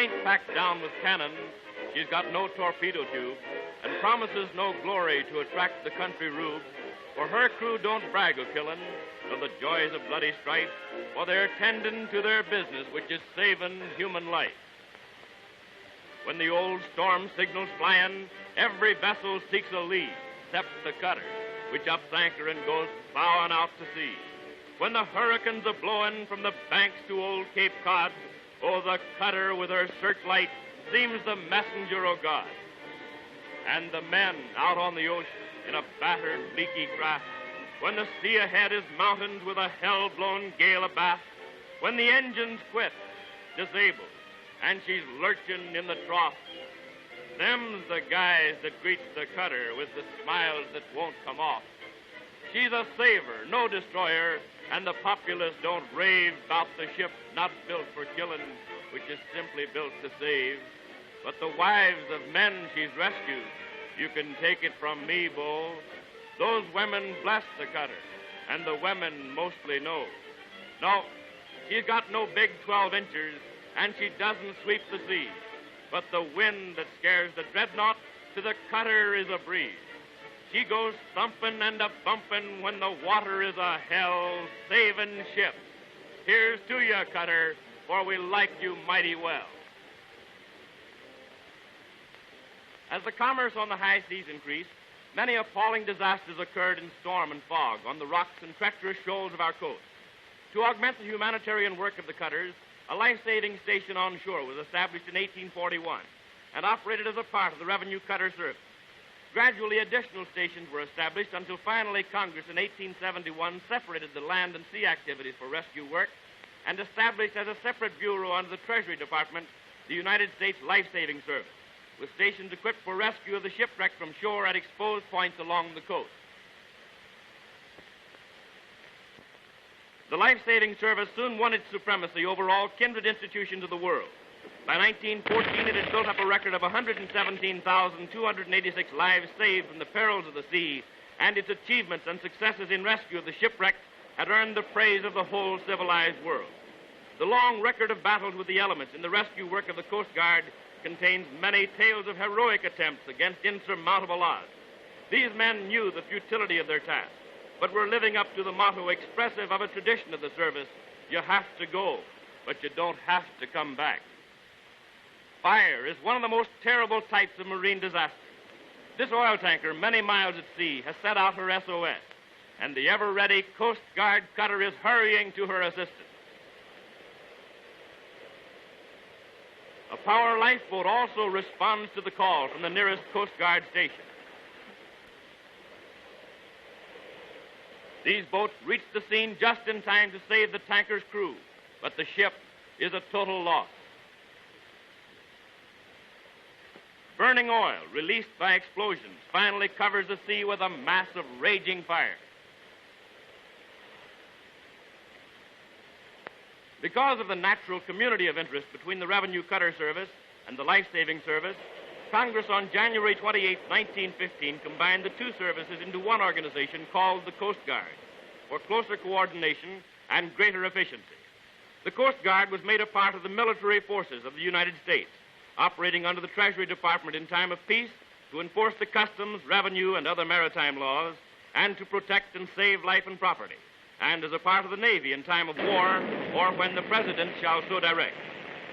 ain't packed down with cannon, she's got no torpedo tube, and promises no glory to attract the country rube. For her crew don't brag o' killin', nor the joys of bloody strife, for they're tendin' to their business, which is savin' human life. When the old storm signal's flyin', every vessel seeks a lee, except the cutter, which ups anchor and goes plowin' out to sea. When the hurricane's a-blowin' from the banks to old Cape Cod, oh, the cutter with her searchlight seems the messenger o' God. And the men out on the ocean in a battered, leaky craft, when the sea ahead is mountains with a hell-blown gale abaft, when the engines quit, disabled, and she's lurching in the trough, them's the guys that greets the cutter with the smiles that won't come off. She's a saver, no destroyer, and the populace don't rave about the ship not built for killing, which is simply built to save. But the wives of men she's rescued, you can take it from me, Bo, those women bless the cutter, and the women mostly know. No, she's got no big 12 inches, and she doesn't sweep the sea. But the wind that scares the dreadnought to the cutter is a breeze. She goes thumping and a-bumping when the water is a hell-saving ship. Here's to you, cutter, for we like you mighty well. As the commerce on the high seas increased, many appalling disasters occurred in storm and fog on the rocks and treacherous shoals of our coast. To augment the humanitarian work of the cutters, a life-saving station on shore was established in 1841 and operated as a part of the Revenue Cutter Service. Gradually, additional stations were established until finally Congress in 1871 separated the land and sea activities for rescue work and established as a separate bureau under the Treasury Department the United States Life-Saving Service, with stations equipped for rescue of the shipwrecked from shore at exposed points along the coast. The Life-Saving Service soon won its supremacy over all kindred institutions of the world. By 1914, it had built up a record of 117,286 lives saved from the perils of the sea, and its achievements and successes in rescue of the shipwrecked had earned the praise of the whole civilized world. The long record of battles with the elements in the rescue work of the Coast Guard contains many tales of heroic attempts against insurmountable odds. These men knew the futility of their task, but were living up to the motto expressive of a tradition of the service: you have to go, but you don't have to come back. Fire is one of the most terrible types of marine disaster. This oil tanker, many miles at sea, has set out her SOS, and the ever-ready Coast Guard cutter is hurrying to her assistance. A power lifeboat also responds to the call from the nearest Coast Guard station. These boats reach the scene just in time to save the tanker's crew, but the ship is a total loss. Burning oil, released by explosions, finally covers the sea with a mass of raging fire. Because of the natural community of interest between the Revenue Cutter Service and the Life-Saving Service, Congress on January 28, 1915, combined the two services into one organization called the Coast Guard for closer coordination and greater efficiency. The Coast Guard was made a part of the military forces of the United States, operating under the Treasury Department in time of peace to enforce the customs, revenue, and other maritime laws, and to protect and save life and property, and as a part of the Navy in time of war or when the President shall so direct.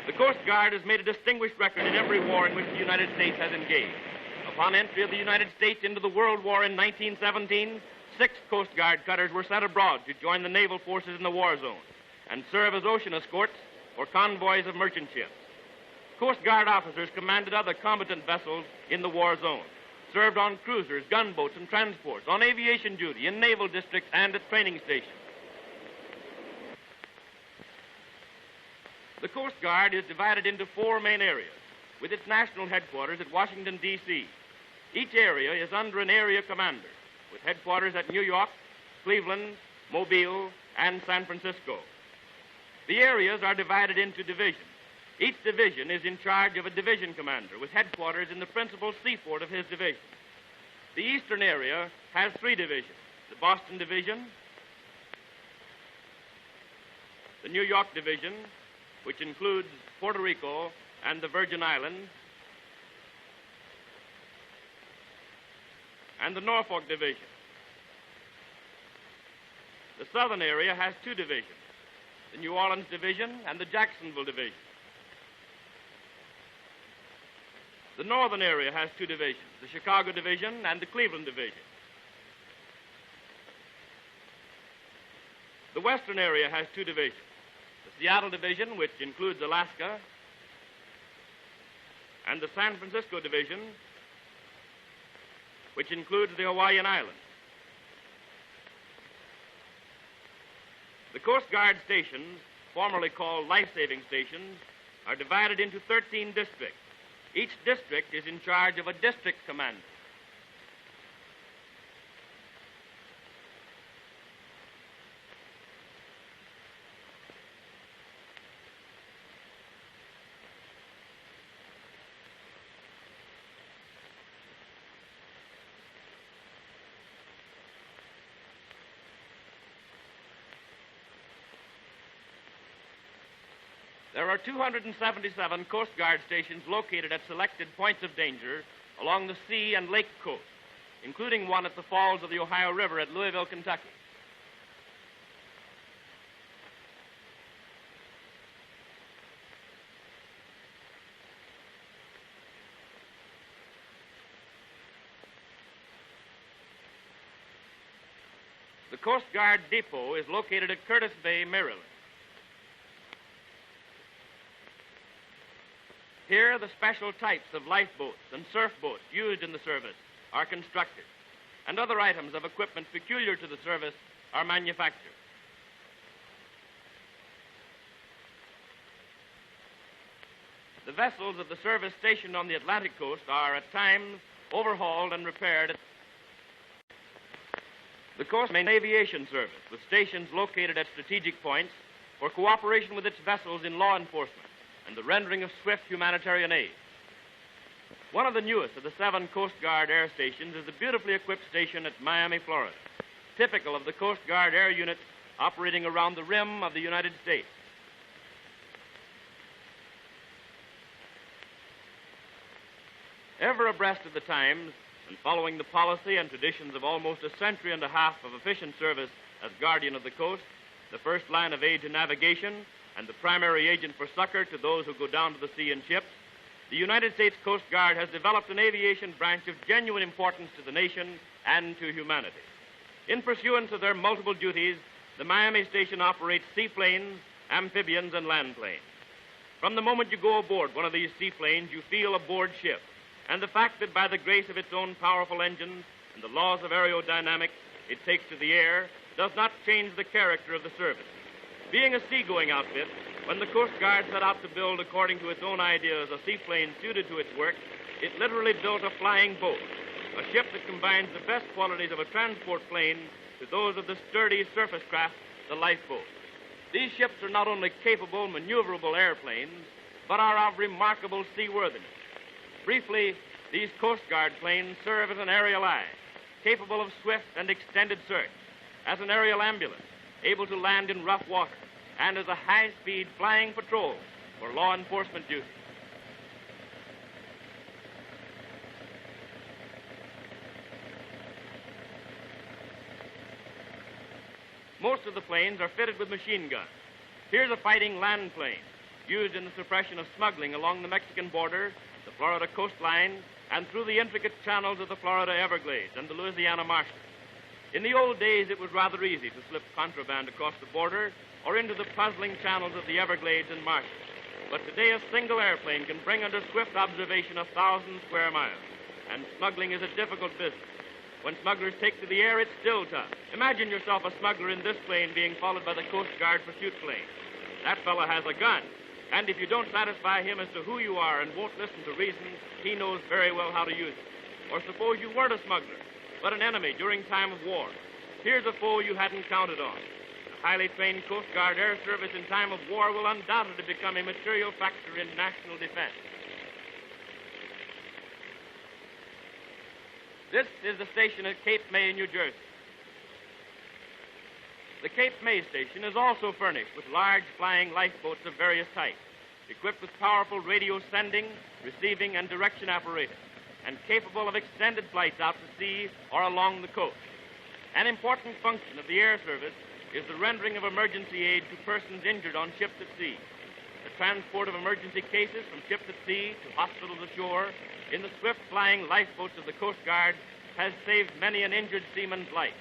The Coast Guard has made a distinguished record in every war in which the United States has engaged. Upon entry of the United States into the World War in 1917, 6 Coast Guard cutters were sent abroad to join the naval forces in the war zone and serve as ocean escorts for convoys of merchant ships. Coast Guard officers commanded other combatant vessels in the war zone, served on cruisers, gunboats, and transports, on aviation duty, in naval districts, and at training stations. The Coast Guard is divided into 4 main areas, with its national headquarters at Washington, D.C. Each area is under an area commander, with headquarters at New York, Cleveland, Mobile, and San Francisco. The areas are divided into divisions. Each division is in charge of a division commander with headquarters in the principal seaport of his division. The eastern area has 3 divisions: the Boston Division, the New York Division, which includes Puerto Rico, and the Virgin Islands, and the Norfolk Division. The southern area has two divisions, the New Orleans Division and the Jacksonville Division. The northern area has two divisions, the Chicago Division and the Cleveland Division. The western area has two divisions, the Seattle Division, which includes Alaska, and the San Francisco Division, which includes the Hawaiian Islands. The Coast Guard stations, formerly called life-saving stations, are divided into 13 districts. Each district is in charge of a district commander. There are 277 Coast Guard stations located at selected points of danger along the sea and lake coast, including one at the falls of the Ohio River at Louisville, Kentucky. The Coast Guard depot is located at Curtis Bay, Maryland. Here, the special types of lifeboats and surf boats used in the service are constructed, and other items of equipment peculiar to the service are manufactured. The vessels of the service stationed on the Atlantic coast are at times overhauled and repaired. The Coast Main Aviation Service, with stations located at strategic points for cooperation with its vessels in law enforcement and the rendering of swift humanitarian aid. One of the newest of the 7 Coast Guard air stations is the beautifully equipped station at Miami, Florida, typical of the Coast Guard air units operating around the rim of the United States. Ever abreast of the times and following the policy and traditions of almost a century and a half of efficient service as guardian of the coast, the first line of aid to navigation, and the primary agent for succor to those who go down to the sea in ships, the United States Coast Guard has developed an aviation branch of genuine importance to the nation and to humanity. In pursuance of their multiple duties, the Miami station operates seaplanes, amphibians, and land planes. From the moment you go aboard one of these seaplanes, you feel aboard ship, and the fact that by the grace of its own powerful engines and the laws of aerodynamics it takes to the air does not change the character of the service. Being a seagoing outfit, when the Coast Guard set out to build, according to its own ideas, a seaplane suited to its work, it literally built a flying boat, a ship that combines the best qualities of a transport plane to those of the sturdy surface craft, the lifeboat. These ships are not only capable, maneuverable airplanes, but are of remarkable seaworthiness. Briefly, these Coast Guard planes serve as an aerial eye, capable of swift and extended search, as an aerial ambulance, able to land in rough water, and as a high-speed flying patrol for law enforcement duty. Most of the planes are fitted with machine guns. Here's a fighting land plane used in the suppression of smuggling along the Mexican border, the Florida coastline, and through the intricate channels of the Florida Everglades and the Louisiana marshes. In the old days, it was rather easy to slip contraband across the border or into the puzzling channels of the Everglades and marshes. But today, a single airplane can bring under swift observation 1,000 square miles, and smuggling is a difficult business. When smugglers take to the air, it's still tough. Imagine yourself a smuggler in this plane being followed by the Coast Guard pursuit plane. That fellow has a gun, and if you don't satisfy him as to who you are and won't listen to reason, he knows very well how to use it. Or suppose you weren't a smuggler, but an enemy during time of war. Here's a foe you hadn't counted on. A highly trained Coast Guard air service in time of war will undoubtedly become a material factor in national defense. This is the station at Cape May, New Jersey. The Cape May station is also furnished with large flying lifeboats of various types. equipped with powerful radio sending, receiving, and direction apparatus, and capable of extended flights out to sea or along the coast. An important function of the air service is the rendering of emergency aid to persons injured on ships at sea. The transport of emergency cases from ships at sea to hospitals ashore in the swift-flying lifeboats of the Coast Guard has saved many an injured seaman's life.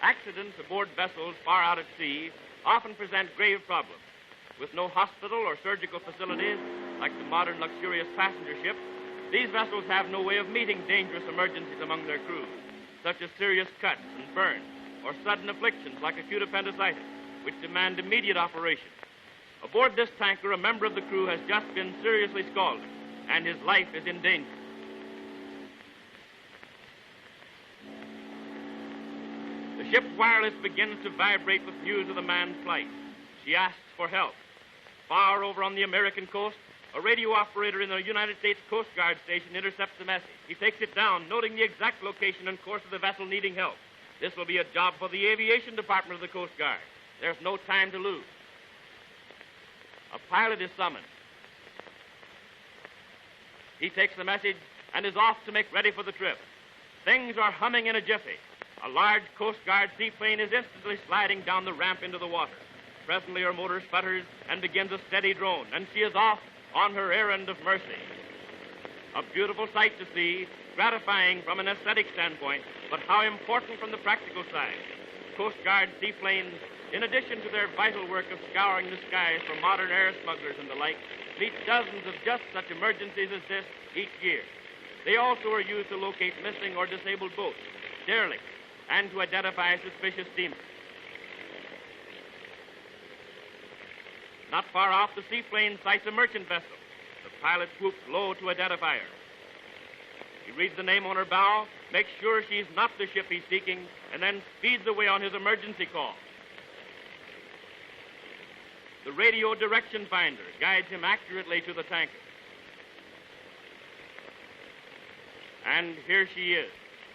Accidents aboard vessels far out at sea often present grave problems. With no hospital or surgical facilities, like the modern luxurious passenger ship, these vessels have no way of meeting dangerous emergencies among their crews, such as serious cuts and burns, or sudden afflictions like acute appendicitis, which demand immediate operation. Aboard this tanker, a member of the crew has just been seriously scalded, and his life is in danger. The ship's wireless begins to vibrate with news of the man's plight. She asks for help. Far over on the American coast, a radio operator in the United States Coast Guard station intercepts the message. He takes it down, noting the exact location and course of the vessel needing help. This will be a job for the aviation department of the Coast Guard. There's no time to lose. A pilot is summoned. He takes the message and is off to make ready for the trip. Things are humming in a jiffy. A large Coast Guard seaplane is instantly sliding down the ramp into the water. Presently her motor sputters and begins a steady drone, and she is off on her errand of mercy. A beautiful sight to see, gratifying from an aesthetic standpoint, but how important from the practical side. Coast Guard seaplanes, in addition to their vital work of scouring the skies for modern air smugglers and the like, meet dozens of just such emergencies as this each year. They also are used to locate missing or disabled boats, derelicts, and to identify suspicious steamers. Not far off, the seaplane sights a merchant vessel. The pilot swoops low to identify her. He reads the name on her bow, makes sure she's not the ship he's seeking, and then speeds away on his emergency call. The radio direction finder guides him accurately to the tanker. And here she is.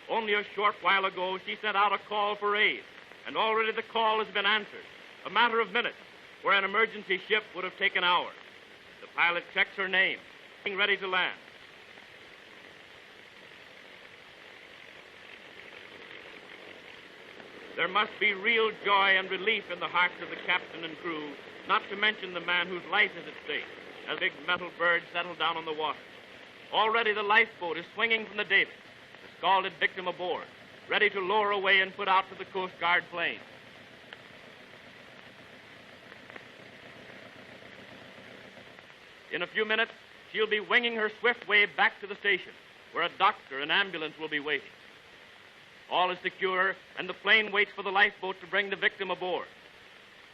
Only a short while ago, she sent out a call for aid, and already the call has been answered. A matter of minutes, where an emergency ship would have taken hours. The pilot checks her name, being ready to land. There must be real joy and relief in the hearts of the captain and crew, not to mention the man whose life is at stake, as big metal birds settle down on the water. Already the lifeboat is swinging from the davits, the scalded victim aboard, ready to lower away and put out to the Coast Guard plane. In a few minutes, she'll be winging her swift way back to the station, where a doctor and ambulance will be waiting. All is secure, and the plane waits for the lifeboat to bring the victim aboard.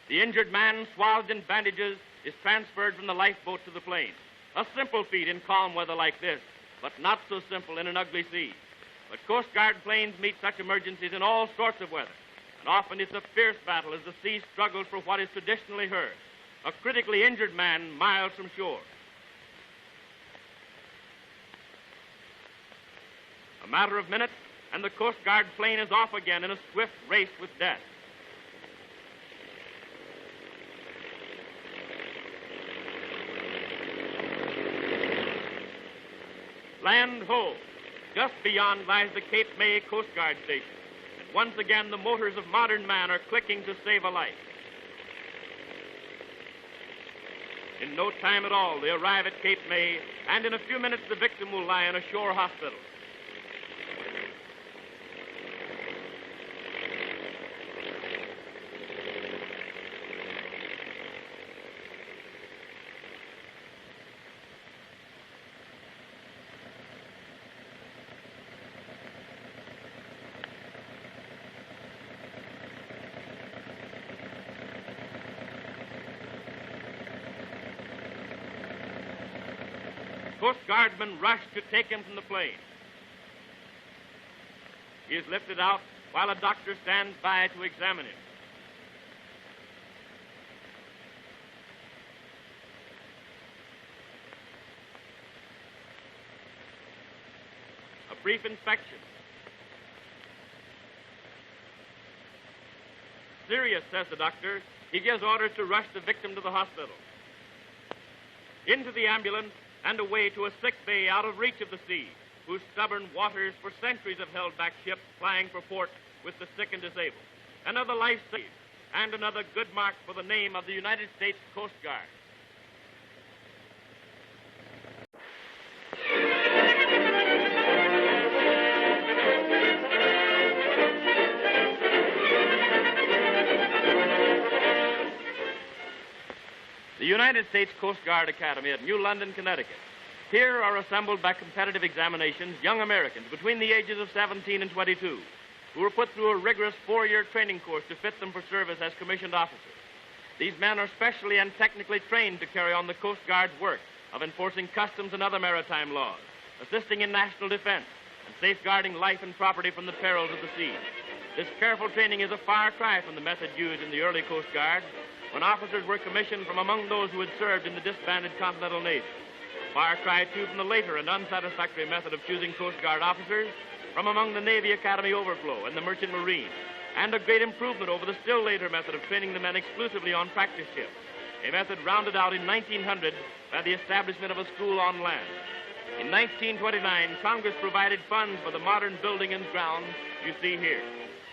The injured man, swathed in bandages, is transferred from the lifeboat to the plane. A simple feat in calm weather like this, but not so simple in an ugly sea. But Coast Guard planes meet such emergencies in all sorts of weather, and often it's a fierce battle as the sea struggles for what is traditionally hers, a critically injured man miles from shore. A matter of minutes, and the Coast Guard plane is off again in a swift race with death. Land ho! Just beyond lies the Cape May Coast Guard station. And once again, the motors of modern man are clicking to save a life. In no time at all, they arrive at Cape May, and in a few minutes, the victim will lie in a shore hospital. Coast Guardmen rush to take him from the plane. He is lifted out while a doctor stands by to examine him. brief inspection. Serious, says the doctor. He gives orders to rush the victim to the hospital. Into the ambulance and away to a sick bay out of reach of the sea, whose stubborn waters for centuries have held back ships flying for port with the sick and disabled. Another life saved, and another good mark for the name of the United States Coast Guard. The United States Coast Guard Academy at New London, Connecticut. Here are assembled by competitive examinations young Americans between the ages of 17 and 22 who were put through a rigorous 4-year training course to fit them for service as commissioned officers. These men are specially and technically trained to carry on the Coast Guard's work of enforcing customs and other maritime laws, assisting in national defense, and safeguarding life and property from the perils of the sea. This careful training is a far cry from the method used in the early Coast Guard, when officers were commissioned from among those who had served in the disbanded Continental Navy. Far cry, too, from the later and unsatisfactory method of choosing Coast Guard officers from among the Navy Academy overflow and the Merchant Marine, and a great improvement over the still later method of training the men exclusively on practice ships, a method rounded out in 1900 by the establishment of a school on land. In 1929, Congress provided funds for the modern building and grounds you see here,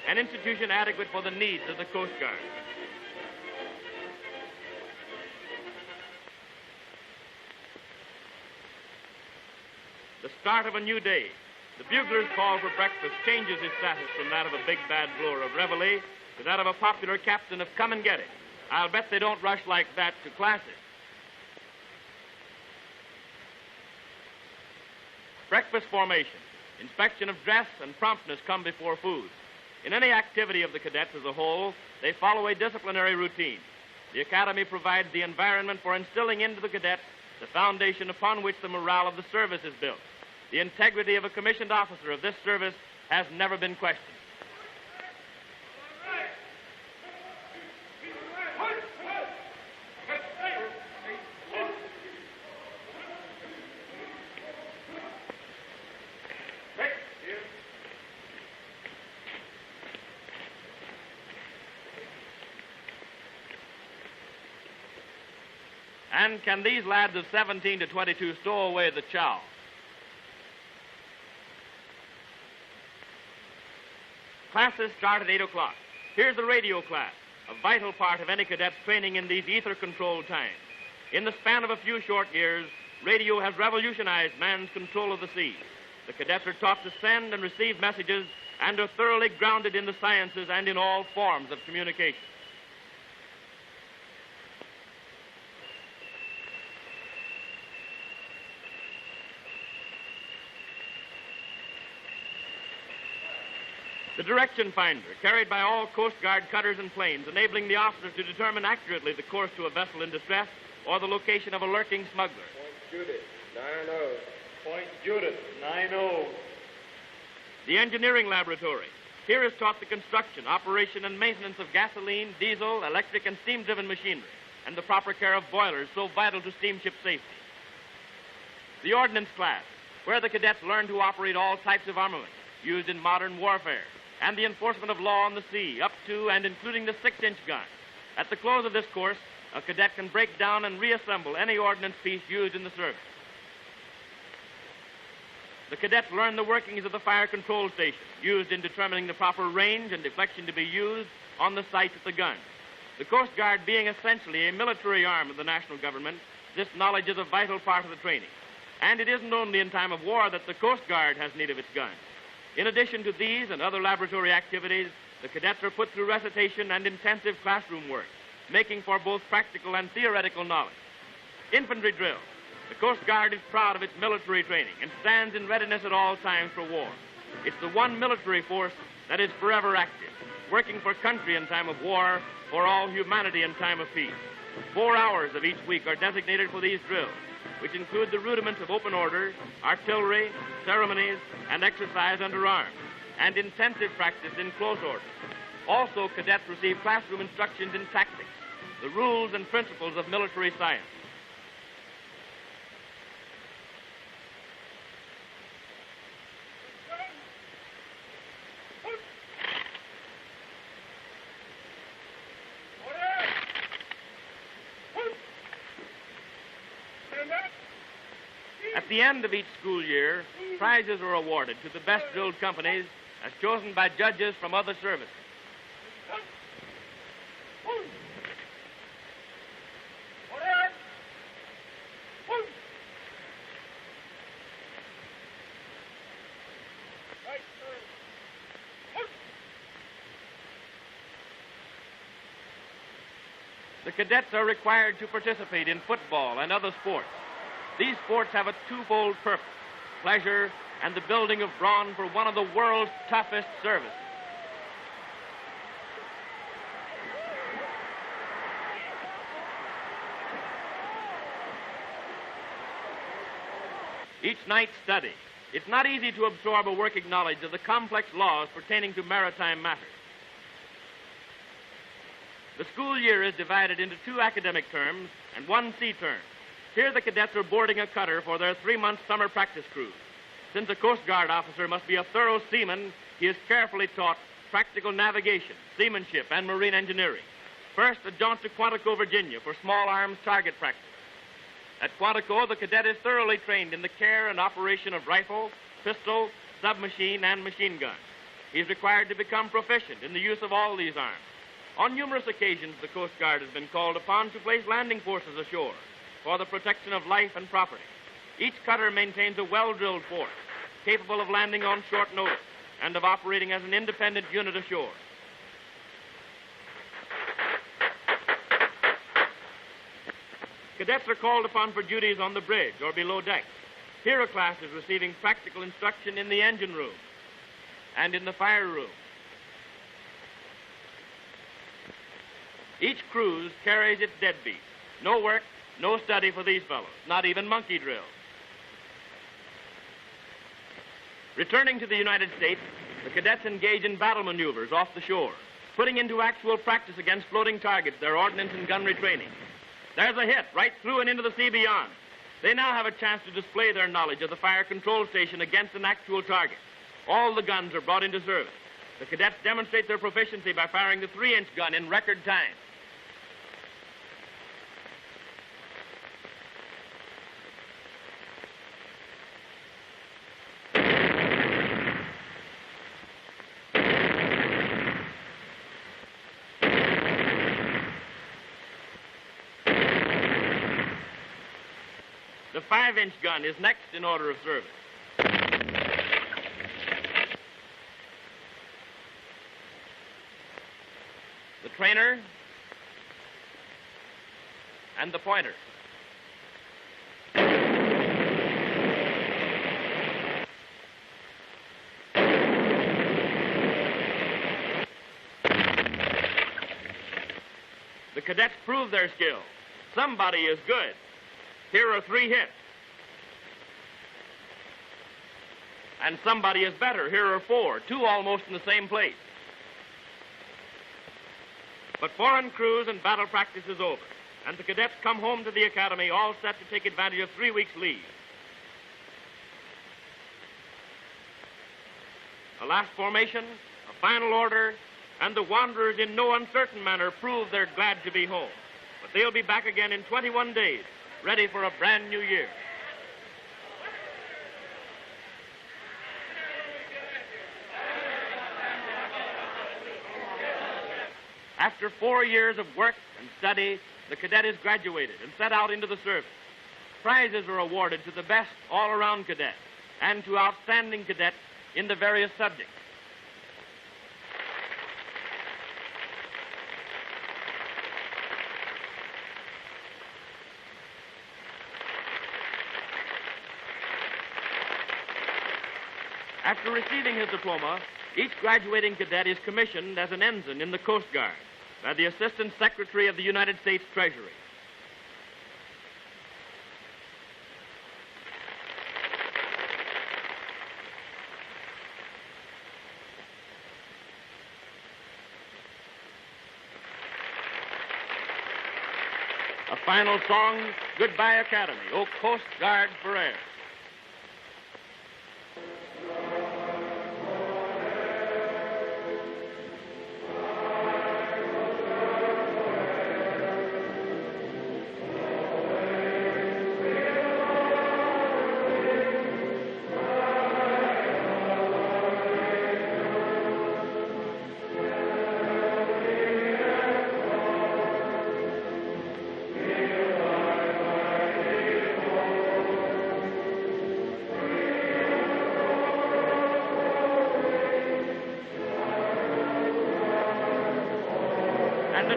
an institution adequate for the needs of the Coast Guard. The start of a new day. The bugler's call for breakfast changes his status from that of a big bad blower of reveille to that of a popular captain of come and get it. I'll bet they don't rush like that to classes. Breakfast formation, inspection of dress, and promptness come before food. In any activity of the cadets as a whole, they follow a disciplinary routine. The Academy provides the environment for instilling into the cadets the foundation upon which the morale of the service is built. The integrity of a commissioned officer of this service has never been questioned. And can these lads of 17 to 22 stow away the chow? Classes start at 8 o'clock. Here's the radio class, a vital part of any cadet's training in these ether-controlled times. In the span of a few short years, radio has revolutionized man's control of the sea. The cadets are taught to send and receive messages and are thoroughly grounded in the sciences and in all forms of communication. The direction finder, carried by all Coast Guard cutters and planes, enabling the officer to determine accurately the course to a vessel in distress or the location of a lurking smuggler. Point Judith, 9-0. Point Judith, 9-0. The engineering laboratory. Here is taught the construction, operation, and maintenance of gasoline, diesel, electric, and steam-driven machinery, and the proper care of boilers so vital to steamship safety. The ordnance class, where the cadets learn to operate all types of armament used in modern warfare, and the enforcement of law on the sea, up to and including the 6-inch gun. At the close of this course, a cadet can break down and reassemble any ordnance piece used in the service. The cadets learn the workings of the fire control station, used in determining the proper range and deflection to be used on the sights of the gun. The Coast Guard being essentially a military arm of the national government, this knowledge is a vital part of the training. And it isn't only in time of war that the Coast Guard has need of its guns. In addition to these and other laboratory activities, the cadets are put through recitation and intensive classroom work, making for both practical and theoretical knowledge. Infantry drill. The Coast Guard is proud of its military training and stands in readiness at all times for war. It's the one military force that is forever active, working for country in time of war, for all humanity in time of peace. 4 hours of each week are designated for these drills, which include the rudiments of open order, artillery, ceremonies, and exercise under arms, and intensive practice in close order. Also, cadets receive classroom instructions in tactics, the rules and principles of military science. At the end of each school year, prizes are awarded to the best drilled companies as chosen by judges from other services. The cadets are required to participate in football and other sports. These sports have a twofold purpose: pleasure and the building of brawn for one of the world's toughest services. Each night's study. It's not easy to absorb a working knowledge of the complex laws pertaining to maritime matters. The school year is divided into 2 academic terms and 1 sea term. Here the cadets are boarding a cutter for their 3-month summer practice cruise. Since a Coast Guard officer must be a thorough seaman, he is carefully taught practical navigation, seamanship, and marine engineering. First, a jaunt to Quantico, Virginia for small arms target practice. At Quantico, the cadet is thoroughly trained in the care and operation of rifle, pistol, submachine, and machine gun. He is required to become proficient in the use of all these arms. On numerous occasions, the Coast Guard has been called upon to place landing forces ashore for the protection of life and property. Each cutter maintains a well-drilled force, capable of landing on short notice and of operating as an independent unit ashore. Cadets are called upon for duties on the bridge or below deck. Here a class is receiving practical instruction in the engine room and in the fire room. Each cruise carries its deadbeat. No work, no study for these fellows, not even monkey drill. Returning to the United States, the cadets engage in battle maneuvers off the shore, putting into actual practice against floating targets their ordnance and gunnery training. There's a hit right through and into the sea beyond. They now have a chance to display their knowledge of the fire control station against an actual target. All the guns are brought into service. The cadets demonstrate their proficiency by firing the 3-inch gun in record time. The 5-inch gun is next in order of service. The trainer and the pointer. The cadets prove their skill. Somebody is good. Here are 3 hits. And somebody is better. Here are 4, 2 almost in the same place. But foreign cruise and battle practice is over, and the cadets come home to the academy all set to take advantage of 3 weeks' leave. A last formation, a final order, and the wanderers in no uncertain manner prove they're glad to be home. But they'll be back again in 21 days, ready for a brand new year. After 4 years of work and study, the cadet is graduated and set out into the service. Prizes are awarded to the best all-around cadets and to outstanding cadets in the various subjects. After receiving his diploma, each graduating cadet is commissioned as an ensign in the Coast Guard by the Assistant Secretary of the United States Treasury. A final song, Goodbye Academy, O Coast Guard forever.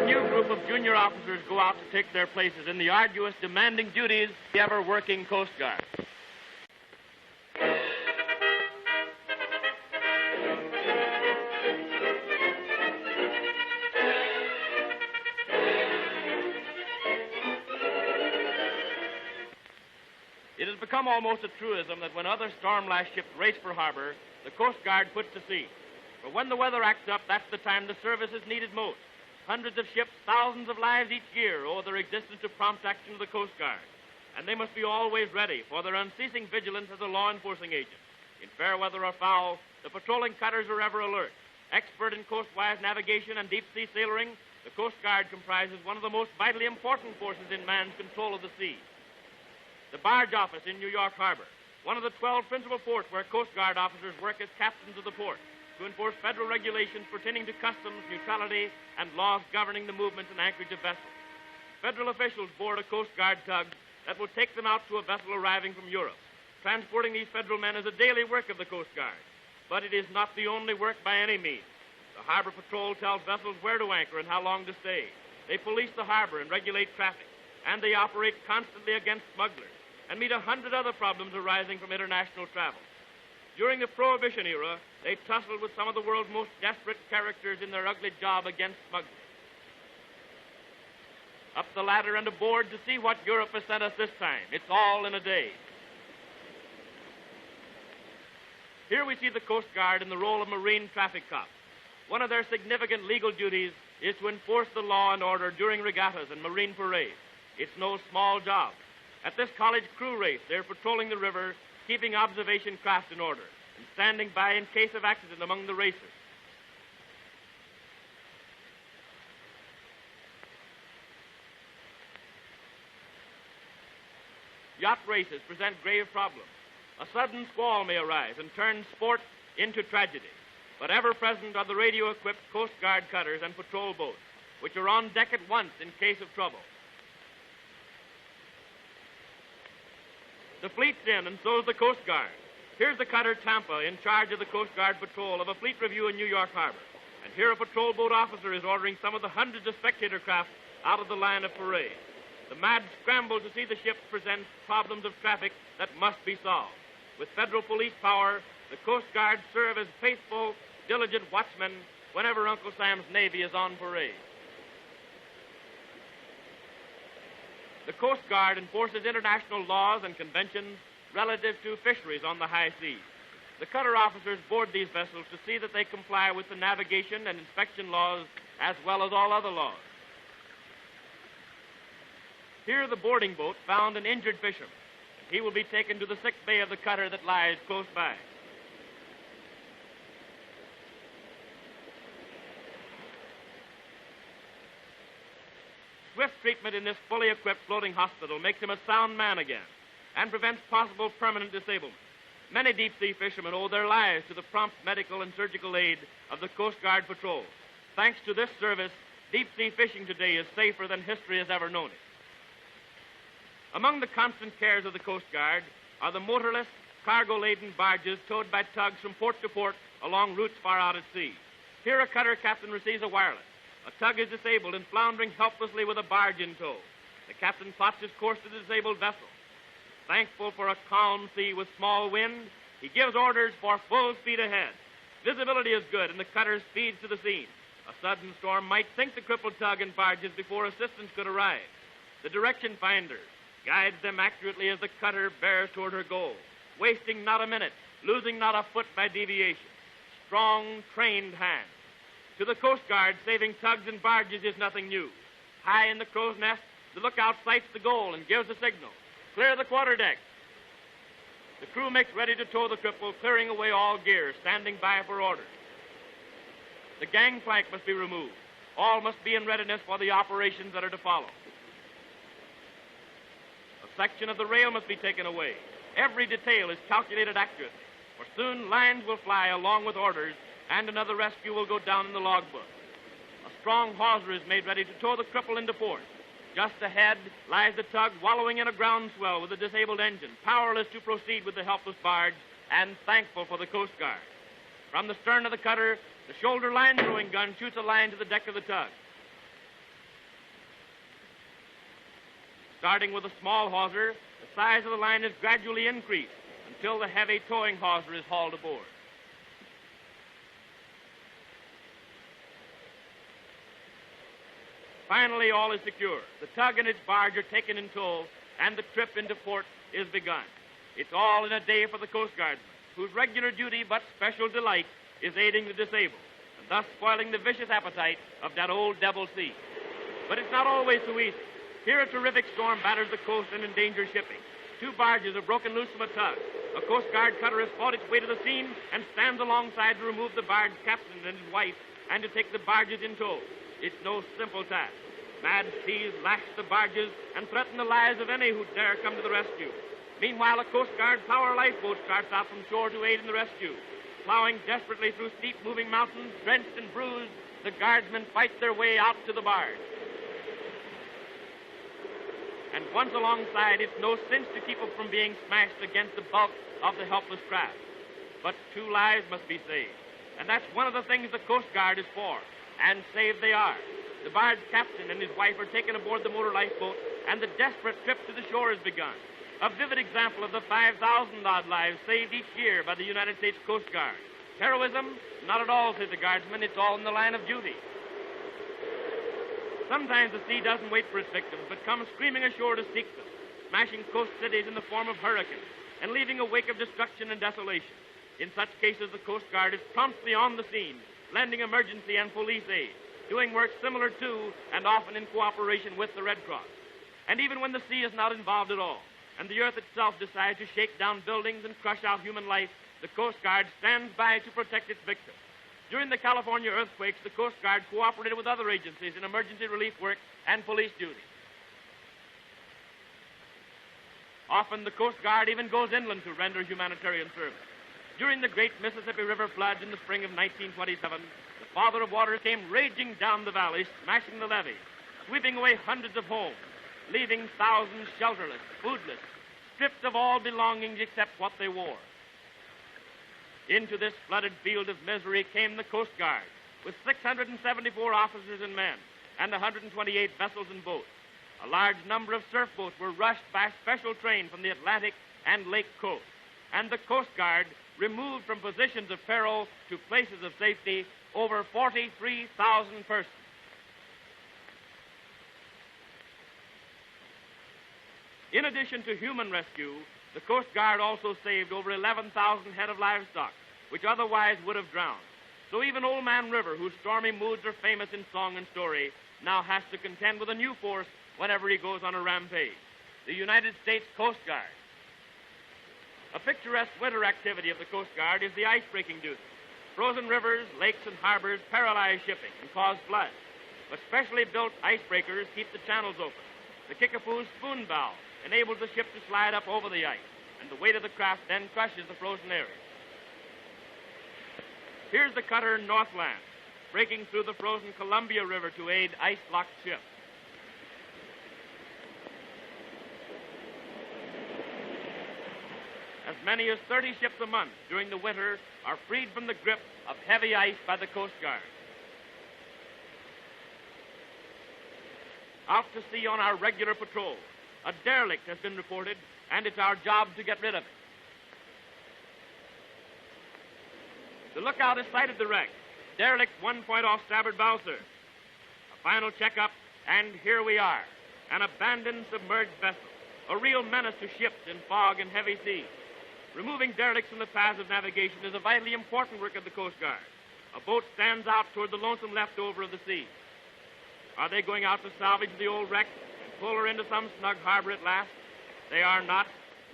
new group of junior officers go out to take their places in the arduous, demanding duties of the ever-working Coast Guard. It has become almost a truism that when other storm-lashed ships race for harbor, the Coast Guard puts to sea. For when the weather acts up, that's the time the service is needed most. Hundreds of ships, thousands of lives each year owe their existence to prompt action of the Coast Guard. And they must be always ready for their unceasing vigilance as a law-enforcing agent. In fair weather or foul, the patrolling cutters are ever alert. Expert in coastwise navigation and deep-sea sailoring, the Coast Guard comprises one of the most vitally important forces in man's control of the sea. The barge office in New York Harbor, one of the 12 principal ports where Coast Guard officers work as captains of the port to enforce federal regulations pertaining to customs, neutrality, and laws governing the movement and anchorage of vessels. Federal officials board a Coast Guard tug that will take them out to a vessel arriving from Europe. Transporting these federal men is a daily work of the Coast Guard, but it is not the only work by any means. The Harbor Patrol tells vessels where to anchor and how long to stay. They police the harbor and regulate traffic, and they operate constantly against smugglers and meet 100 other problems arising from international travel. During the Prohibition era, they tussled with some of the world's most desperate characters in their ugly job against smuggling. Up the ladder and aboard to see what Europe has sent us this time. It's all in a day. Here we see the Coast Guard in the role of marine traffic cops. One of their significant legal duties is to enforce the law and order during regattas and marine parades. It's no small job. At this college crew race, they're patrolling the river, keeping observation craft in order, and standing by in case of accident among the racers. Yacht races present grave problems. A sudden squall may arise and turn sport into tragedy. But ever present are the radio-equipped Coast Guard cutters and patrol boats, which are on deck at once in case of trouble. The fleet's in, and so's the Coast Guard. Here's the cutter Tampa in charge of the Coast Guard patrol of a fleet review in New York Harbor. And here a patrol boat officer is ordering some of the hundreds of spectator craft out of the line of parade. The mad scramble to see the ship presents problems of traffic that must be solved. With federal police power, the Coast Guard serve as faithful, diligent watchmen whenever Uncle Sam's Navy is on parade. The Coast Guard enforces international laws and conventions relative to fisheries on the high seas. The cutter officers board these vessels to see that they comply with the navigation and inspection laws as well as all other laws. Here the boarding boat found an injured fisherman. He will be taken to the sick bay of the cutter that lies close by. Swift treatment in this fully equipped floating hospital makes him a sound man again and prevents possible permanent disablement. Many deep-sea fishermen owe their lives to the prompt medical and surgical aid of the Coast Guard patrol. Thanks to this service, deep-sea fishing today is safer than history has ever known it. Among the constant cares of the Coast Guard are the motorless, cargo-laden barges towed by tugs from port to port along routes far out at sea. Here a cutter captain receives a wireless. A tug is disabled and floundering helplessly with a barge in tow. The captain plots his course to the disabled vessel. Thankful for a calm sea with small wind, he gives orders for full speed ahead. Visibility is good, and the cutter speeds to the scene. A sudden storm might sink the crippled tug and barges before assistance could arrive. The direction finder guides them accurately as the cutter bears toward her goal, wasting not a minute, losing not a foot by deviation. Strong, trained hands. To the Coast Guard, saving tugs and barges is nothing new. High in the crow's nest, the lookout sights the goal and gives the signal. Clear the quarterdeck. The crew makes ready to tow the cripple, clearing away all gear, standing by for orders. The gangplank must be removed. All must be in readiness for the operations that are to follow. A section of the rail must be taken away. Every detail is calculated accurately, for soon lines will fly along with orders, and another rescue will go down in the logbook. A strong hawser is made ready to tow the cripple into port. Just ahead lies the tug wallowing in a groundswell with a disabled engine, powerless to proceed with the helpless barge, and thankful for the Coast Guard. From the stern of the cutter, the shoulder line throwing gun shoots a line to the deck of the tug. Starting with a small hawser, the size of the line is gradually increased until the heavy towing hawser is hauled aboard. Finally, all is secure. The tug and its barge are taken in tow, and the trip into port is begun. It's all in a day for the Coast Guardsmen, whose regular duty but special delight is aiding the disabled, and thus spoiling the vicious appetite of that old devil sea. But it's not always so easy. Here a terrific storm batters the coast and endangers shipping. 2 barges are broken loose from a tug. A Coast Guard cutter has fought its way to the scene and stands alongside to remove the barge captain and his wife and to take the barges in tow. It's no simple task. Mad seas lash the barges and threaten the lives of any who dare come to the rescue. Meanwhile, a Coast Guard power lifeboat starts out from shore to aid in the rescue. Plowing desperately through steep-moving mountains, drenched and bruised, the guardsmen fight their way out to the barge. And once alongside, it's no cinch to keep them from being smashed against the bulk of the helpless craft. But 2 lives must be saved. And that's one of the things the Coast Guard is for. And saved they are. The barge captain and his wife are taken aboard the motor lifeboat, and the desperate trip to the shore is begun. A vivid example of the 5,000-odd lives saved each year by the United States Coast Guard. Heroism? Not at all, say the guardsmen. It's all in the line of duty. Sometimes the sea doesn't wait for its victims, but comes screaming ashore to seek them, smashing coast cities in the form of hurricanes, and leaving a wake of destruction and desolation. In such cases, the Coast Guard is promptly on the scene, lending emergency and police aid, doing work similar to and often in cooperation with the Red Cross. And even when the sea is not involved at all, and the earth itself decides to shake down buildings and crush out human life, the Coast Guard stands by to protect its victims. During the California earthquakes, the Coast Guard cooperated with other agencies in emergency relief work and police duty. Often, the Coast Guard even goes inland to render humanitarian service. During the great Mississippi River floods in the spring of 1927, the Father of Waters came raging down the valley, smashing the levees, sweeping away hundreds of homes, leaving thousands shelterless, foodless, stripped of all belongings except what they wore. Into this flooded field of misery came the Coast Guard, with 674 officers and men, and 128 vessels and boats. A large number of surf boats were rushed by a special train from the Atlantic and Lake coast, and the Coast Guard removed from positions of peril to places of safety over 43,000 persons. In addition to human rescue, the Coast Guard also saved over 11,000 head of livestock, which otherwise would have drowned. So even Old Man River, whose stormy moods are famous in song and story, now has to contend with a new force whenever he goes on a rampage, the United States Coast Guard. A picturesque winter activity of the Coast Guard is the ice-breaking duty. Frozen rivers, lakes, and harbors paralyze shipping and cause floods, but specially built icebreakers keep the channels open. The Kickapoo's spoon valve enables the ship to slide up over the ice, and the weight of the craft then crushes the frozen area. Here's the cutter Northland, breaking through the frozen Columbia River to aid ice-blocked ships. As many as 30 ships a month during the winter are freed from the grip of heavy ice by the Coast Guard. Out to sea on our regular patrol, a derelict has been reported, and it's our job to get rid of it. The lookout has sighted the wreck. Derelict 1 point off starboard bow, sir. A final checkup, and here we are. An abandoned submerged vessel, a real menace to ships in fog and heavy seas. Removing derelicts from the paths of navigation is a vitally important work of the Coast Guard. A boat stands out toward the lonesome leftover of the sea. Are they going out to salvage the old wreck and pull her into some snug harbor at last? They are not.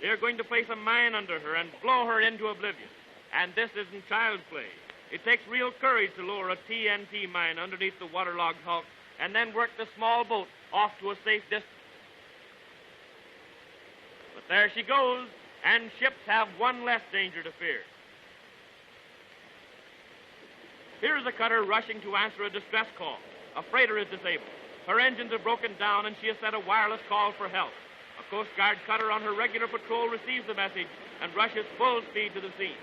They are going to place a mine under her and blow her into oblivion. And this isn't child's play. It takes real courage to lower a TNT mine underneath the waterlogged hulk and then work the small boat off to a safe distance. But there she goes, and ships have one less danger to fear. Here's a cutter rushing to answer a distress call. A freighter is disabled. Her engines are broken down, and she has sent a wireless call for help. A Coast Guard cutter on her regular patrol receives the message and rushes full speed to the scene.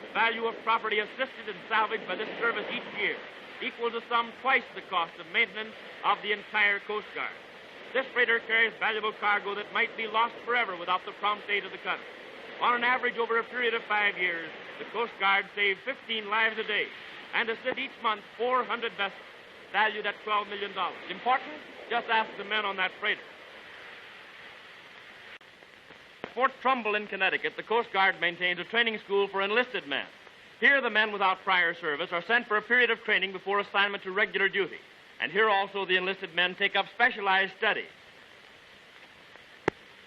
The value of property assisted and salvaged by this service each year equals a sum twice the cost of maintenance of the entire Coast Guard. This freighter carries valuable cargo that might be lost forever without the prompt aid of the cutter. On an average, over a period of 5 years, the Coast Guard saved 15 lives a day and assisted each month 400 vessels, valued at $12 million. Important? Just ask the men on that freighter. At Fort Trumbull in Connecticut, the Coast Guard maintains a training school for enlisted men. Here, the men without prior service are sent for a period of training before assignment to regular duty. And here also the enlisted men take up specialized studies.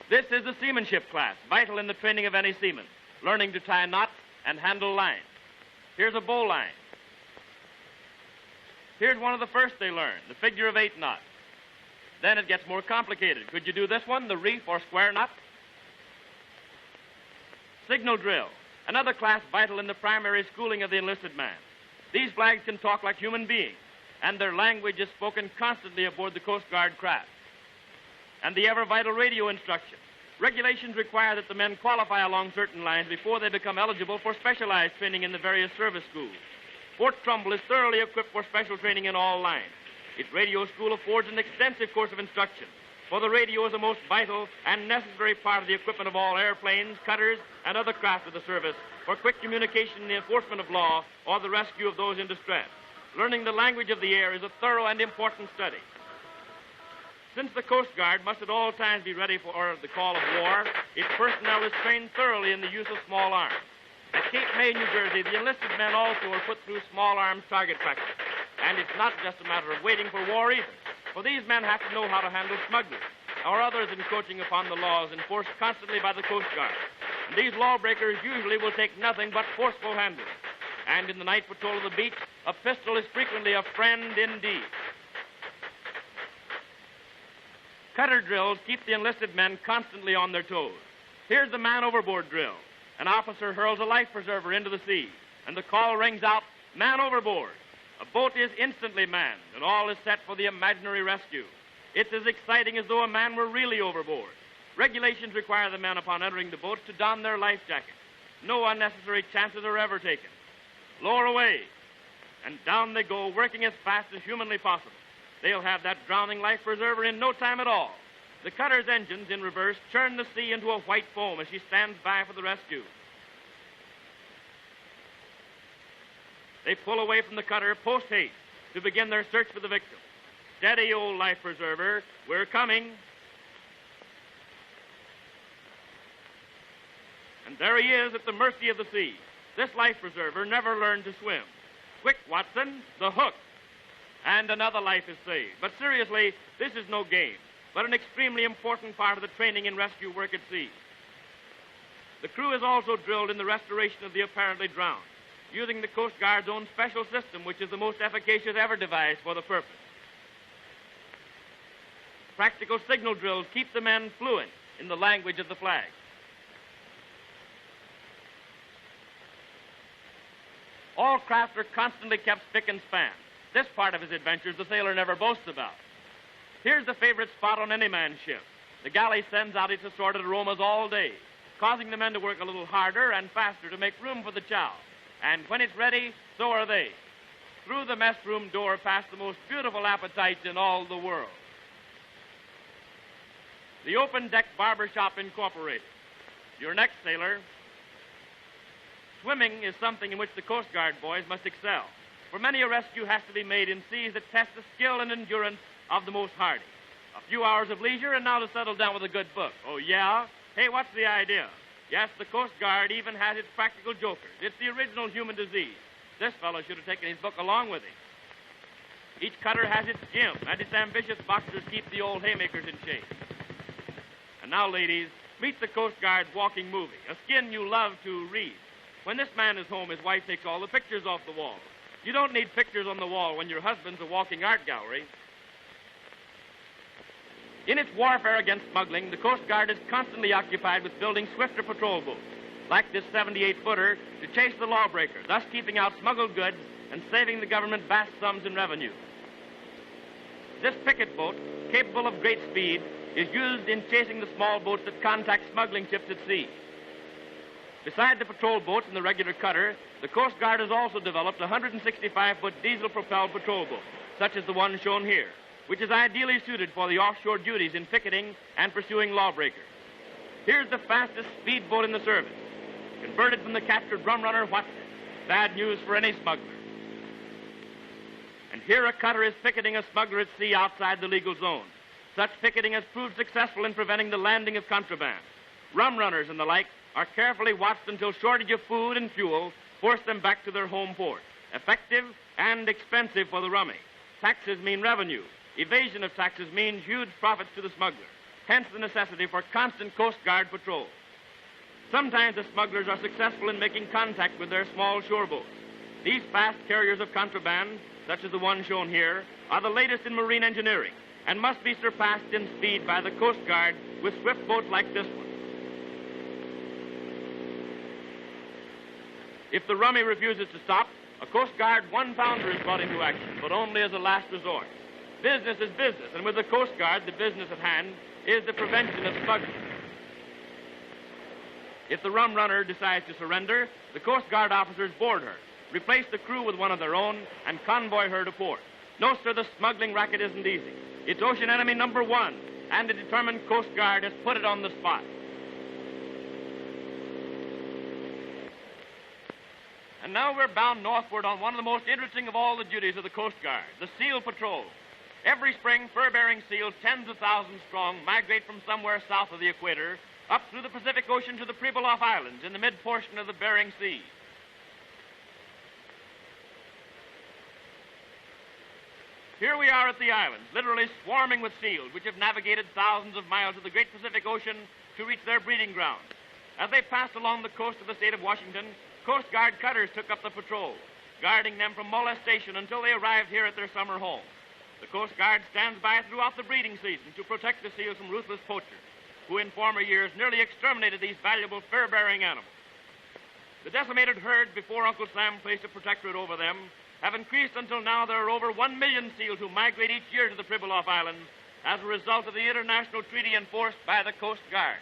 This is the seamanship class, vital in the training of any seaman, learning to tie knots and handle lines. Here's a bowline. Here's one of the first they learn, the figure of 8 knot. Then it gets more complicated. Could you do this one, the reef or square knot? Signal drill, another class vital in the primary schooling of the enlisted man. These flags can talk like human beings, and their language is spoken constantly aboard the Coast Guard craft. And the ever-vital radio instruction. Regulations require that the men qualify along certain lines before they become eligible for specialized training in the various service schools. Fort Trumbull is thoroughly equipped for special training in all lines. Its radio school affords an extensive course of instruction, for the radio is a most vital and necessary part of the equipment of all airplanes, cutters, and other craft of the service for quick communication in the enforcement of law or the rescue of those in distress. Learning the language of the air is a thorough and important study. Since the Coast Guard must at all times be ready for the call of war, its personnel is trained thoroughly in the use of small arms. At Cape May, New Jersey, the enlisted men also are put through small arms target practice. And it's not just a matter of waiting for war either, for these men have to know how to handle smugglers or others encroaching upon the laws enforced constantly by the Coast Guard. And these lawbreakers usually will take nothing but forceful handling. And in the night patrol of the beach, a pistol is frequently a friend indeed. Cutter drills keep the enlisted men constantly on their toes. Here's the man overboard drill. An officer hurls a life preserver into the sea, and the call rings out, man overboard. A boat is instantly manned, and all is set for the imaginary rescue. It's as exciting as though a man were really overboard. Regulations require the men upon entering the boats to don their life jackets. No unnecessary chances are ever taken. Lower away, and down they go, working as fast as humanly possible. They'll have that drowning life preserver in no time at all. The cutter's engines, in reverse, churn the sea into a white foam as she stands by for the rescue. They pull away from the cutter post-haste to begin their search for the victim. Steady, old life preserver, we're coming. And there he is at the mercy of the sea. This life preserver never learned to swim. Quick, Watson, the hook. And another life is saved. But seriously, this is no game, but an extremely important part of the training and rescue work at sea. The crew is also drilled in the restoration of the apparently drowned, using the Coast Guard's own special system, which is the most efficacious ever devised for the purpose. Practical signal drills keep the men fluent in the language of the flag. All craft are constantly kept spick and span. This part of his adventures the sailor never boasts about. Here's the favorite spot on any man's ship. The galley sends out its assorted aromas all day, causing the men to work a little harder and faster to make room for the chow. And when it's ready, so are they. Through the mess room door pass the most beautiful appetites in all the world. The Open Deck Barbershop Incorporated. Your next sailor. Swimming is something in which the Coast Guard boys must excel, for many a rescue has to be made in seas that test the skill and endurance of the most hardy. A few hours of leisure and now to settle down with a good book. Oh, yeah? Hey, what's the idea? Yes, the Coast Guard even has its practical jokers. It's the original human disease. This fellow should have taken his book along with him. Each cutter has its gym, and its ambitious boxers keep the old haymakers in shape. And now, ladies, meet the Coast Guard's walking movie, a skin you love to read. When this man is home, his wife takes all the pictures off the wall. You don't need pictures on the wall when your husband's a walking art gallery. In its warfare against smuggling, the Coast Guard is constantly occupied with building swifter patrol boats, like this 78-footer, to chase the lawbreaker, thus keeping out smuggled goods and saving the government vast sums in revenue. This picket boat, capable of great speed, is used in chasing the small boats that contact smuggling ships at sea. Beside the patrol boats and the regular cutter, the Coast Guard has also developed a 165-foot diesel-propelled patrol boat, such as the one shown here, which is ideally suited for the offshore duties in picketing and pursuing lawbreakers. Here's the fastest speedboat in the service. Converted from the captured rum runner, what's it? Bad news for any smuggler. And here a cutter is picketing a smuggler at sea outside the legal zone. Such picketing has proved successful in preventing the landing of contraband. Rum runners and the like are carefully watched until shortage of food and fuel force them back to their home port. Effective and expensive for the rummy. Taxes mean revenue. Evasion of taxes means huge profits to the smuggler. Hence the necessity for constant Coast Guard patrol. Sometimes the smugglers are successful in making contact with their small shore boats. These fast carriers of contraband, such as the one shown here, are the latest in marine engineering and must be surpassed in speed by the Coast Guard with swift boats like this one. If the rummy refuses to stop, a Coast Guard one-pounder is brought into action, but only as a last resort. Business is business, and with the Coast Guard, the business at hand is the prevention of smuggling. If the rum runner decides to surrender, the Coast Guard officers board her, replace the crew with one of their own, and convoy her to port. No, sir, the smuggling racket isn't easy. It's ocean enemy number one, and a determined Coast Guard has put it on the spot. And now we're bound northward on one of the most interesting of all the duties of the Coast Guard, the SEAL Patrol. Every spring, fur-bearing seals, tens of thousands strong, migrate from somewhere south of the equator up through the Pacific Ocean to the Pribilof Islands in the mid-portion of the Bering Sea. Here we are at the islands, literally swarming with seals, which have navigated thousands of miles of the great Pacific Ocean to reach their breeding grounds. As they passed along the coast of the state of Washington, Coast Guard cutters took up the patrol, guarding them from molestation until they arrived here at their summer home. The Coast Guard stands by throughout the breeding season to protect the seals from ruthless poachers, who in former years nearly exterminated these valuable fur-bearing animals. The decimated herds before Uncle Sam placed a protectorate over them have increased until now there are over 1 million seals who migrate each year to the Pribilof Islands as a result of the international treaty enforced by the Coast Guard.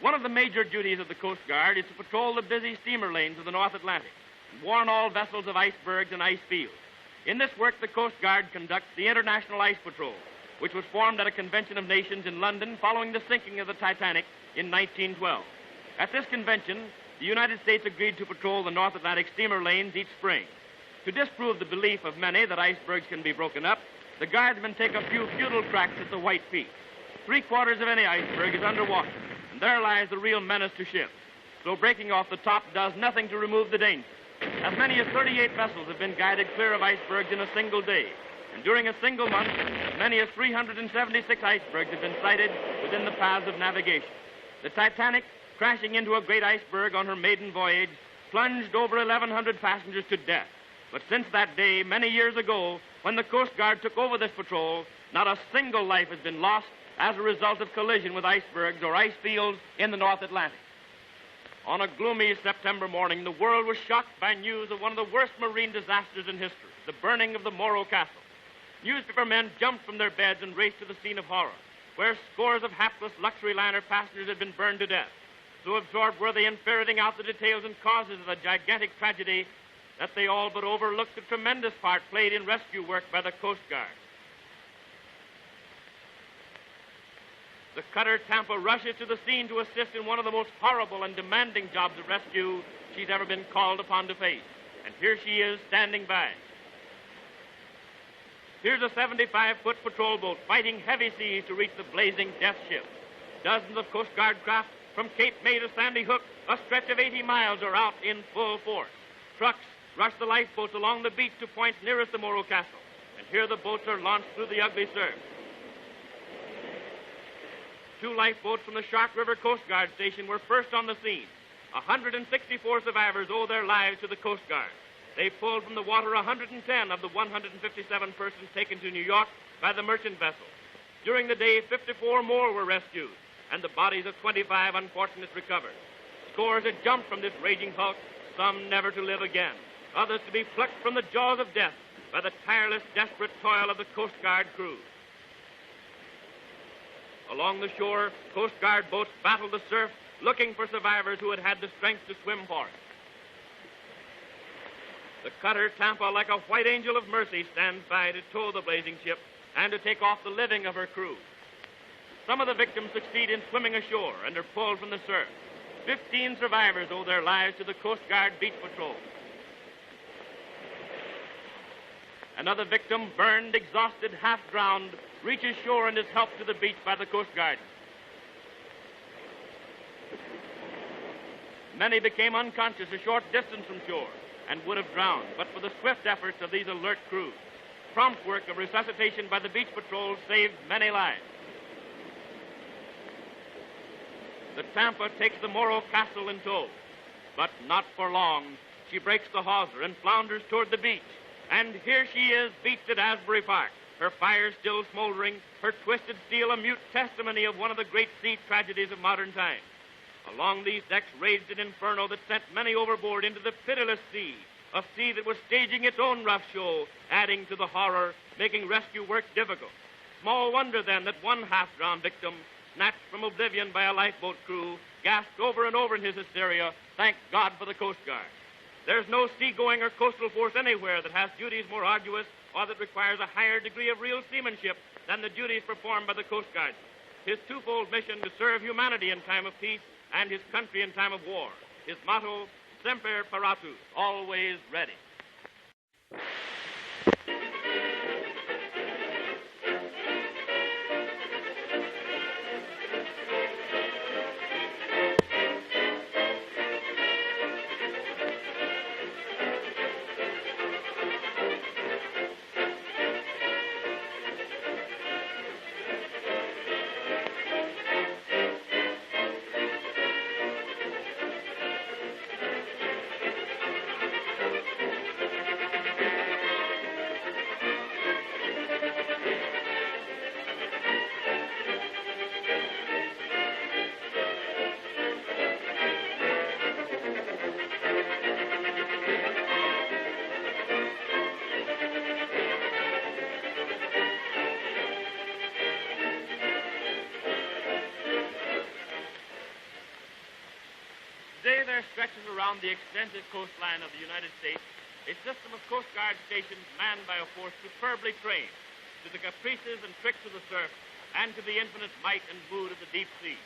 One of the major duties of the Coast Guard is to patrol the busy steamer lanes of the North Atlantic and warn all vessels of icebergs and ice fields. In this work, the Coast Guard conducts the International Ice Patrol, which was formed at a convention of nations in London following the sinking of the Titanic in 1912. At this convention, the United States agreed to patrol the North Atlantic steamer lanes each spring. To disprove the belief of many that icebergs can be broken up, the guardsmen take a few futile cracks at the white peak. 3/4 of any iceberg is underwater, and there lies the real menace to ships. So breaking off the top does nothing to remove the danger. As many as 38 vessels have been guided clear of icebergs in a single day. And during a single month, as many as 376 icebergs have been sighted within the paths of navigation. The Titanic, crashing into a great iceberg on her maiden voyage, plunged over 1,100 passengers to death. But since that day, many years ago, when the Coast Guard took over this patrol, not a single life has been lost as a result of collision with icebergs or ice fields in the North Atlantic. On a gloomy September morning, the world was shocked by news of one of the worst marine disasters in history, the burning of the Morro Castle. Newspaper men jumped from their beds and raced to the scene of horror, where scores of hapless luxury liner passengers had been burned to death. So absorbed were they in ferreting out the details and causes of the gigantic tragedy that they all but overlooked the tremendous part played in rescue work by the Coast Guard. The cutter Tampa rushes to the scene to assist in one of the most horrible and demanding jobs of rescue she's ever been called upon to face. And here she is, standing by. Here's a 75-foot patrol boat fighting heavy seas to reach the blazing death ship. Dozens of Coast Guard craft from Cape May to Sandy Hook, a stretch of 80 miles, are out in full force. Trucks rush the lifeboats along the beach to points nearest the Morro Castle. And here the boats are launched through the ugly surf. 2 lifeboats from the Shark River Coast Guard Station were first on the scene. 164 survivors owe their lives to the Coast Guard. They pulled from the water 110 of the 157 persons taken to New York by the merchant vessel. During the day, 54 more were rescued, and the bodies of 25 unfortunates recovered. Scores had jumped from this raging hulk, some never to live again, others to be plucked from the jaws of death by the tireless, desperate toil of the Coast Guard crew. Along the shore, Coast Guard boats battled the surf, looking for survivors who had had the strength to swim for it. The cutter Tampa, like a white angel of mercy, stands by to tow the blazing ship and to take off the living of her crew. Some of the victims succeed in swimming ashore and are pulled from the surf. 15 survivors owe their lives to the Coast Guard Beach Patrol. Another victim, burned, exhausted, half drowned, reaches shore and is helped to the beach by the Coast Guard. Many became unconscious a short distance from shore and would have drowned, but for the swift efforts of these alert crews. Prompt work of resuscitation by the Beach Patrol saved many lives. The Tampa takes the Morro Castle in tow, but not for long. She breaks the hawser and flounders toward the beach. And here she is, beached at Asbury Park, her fire still smoldering, her twisted steel a mute testimony of one of the great sea tragedies of modern times. Along these decks raged an inferno that sent many overboard into the pitiless sea, a sea that was staging its own rough show, adding to the horror, making rescue work difficult. Small wonder, then, that one half-drowned victim, snatched from oblivion by a lifeboat crew, gasped over and over in his hysteria, "Thank God for the Coast Guard." There's no seagoing or coastal force anywhere that has duties more arduous or that requires a higher degree of real seamanship than the duties performed by the Coast Guard. His twofold mission to serve humanity in time of peace and his country in time of war. His motto, Semper Paratus, always ready. Today there stretches around the extensive coastline of the United States a system of Coast Guard stations manned by a force superbly trained to the caprices and tricks of the surf and to the infinite might and mood of the deep sea,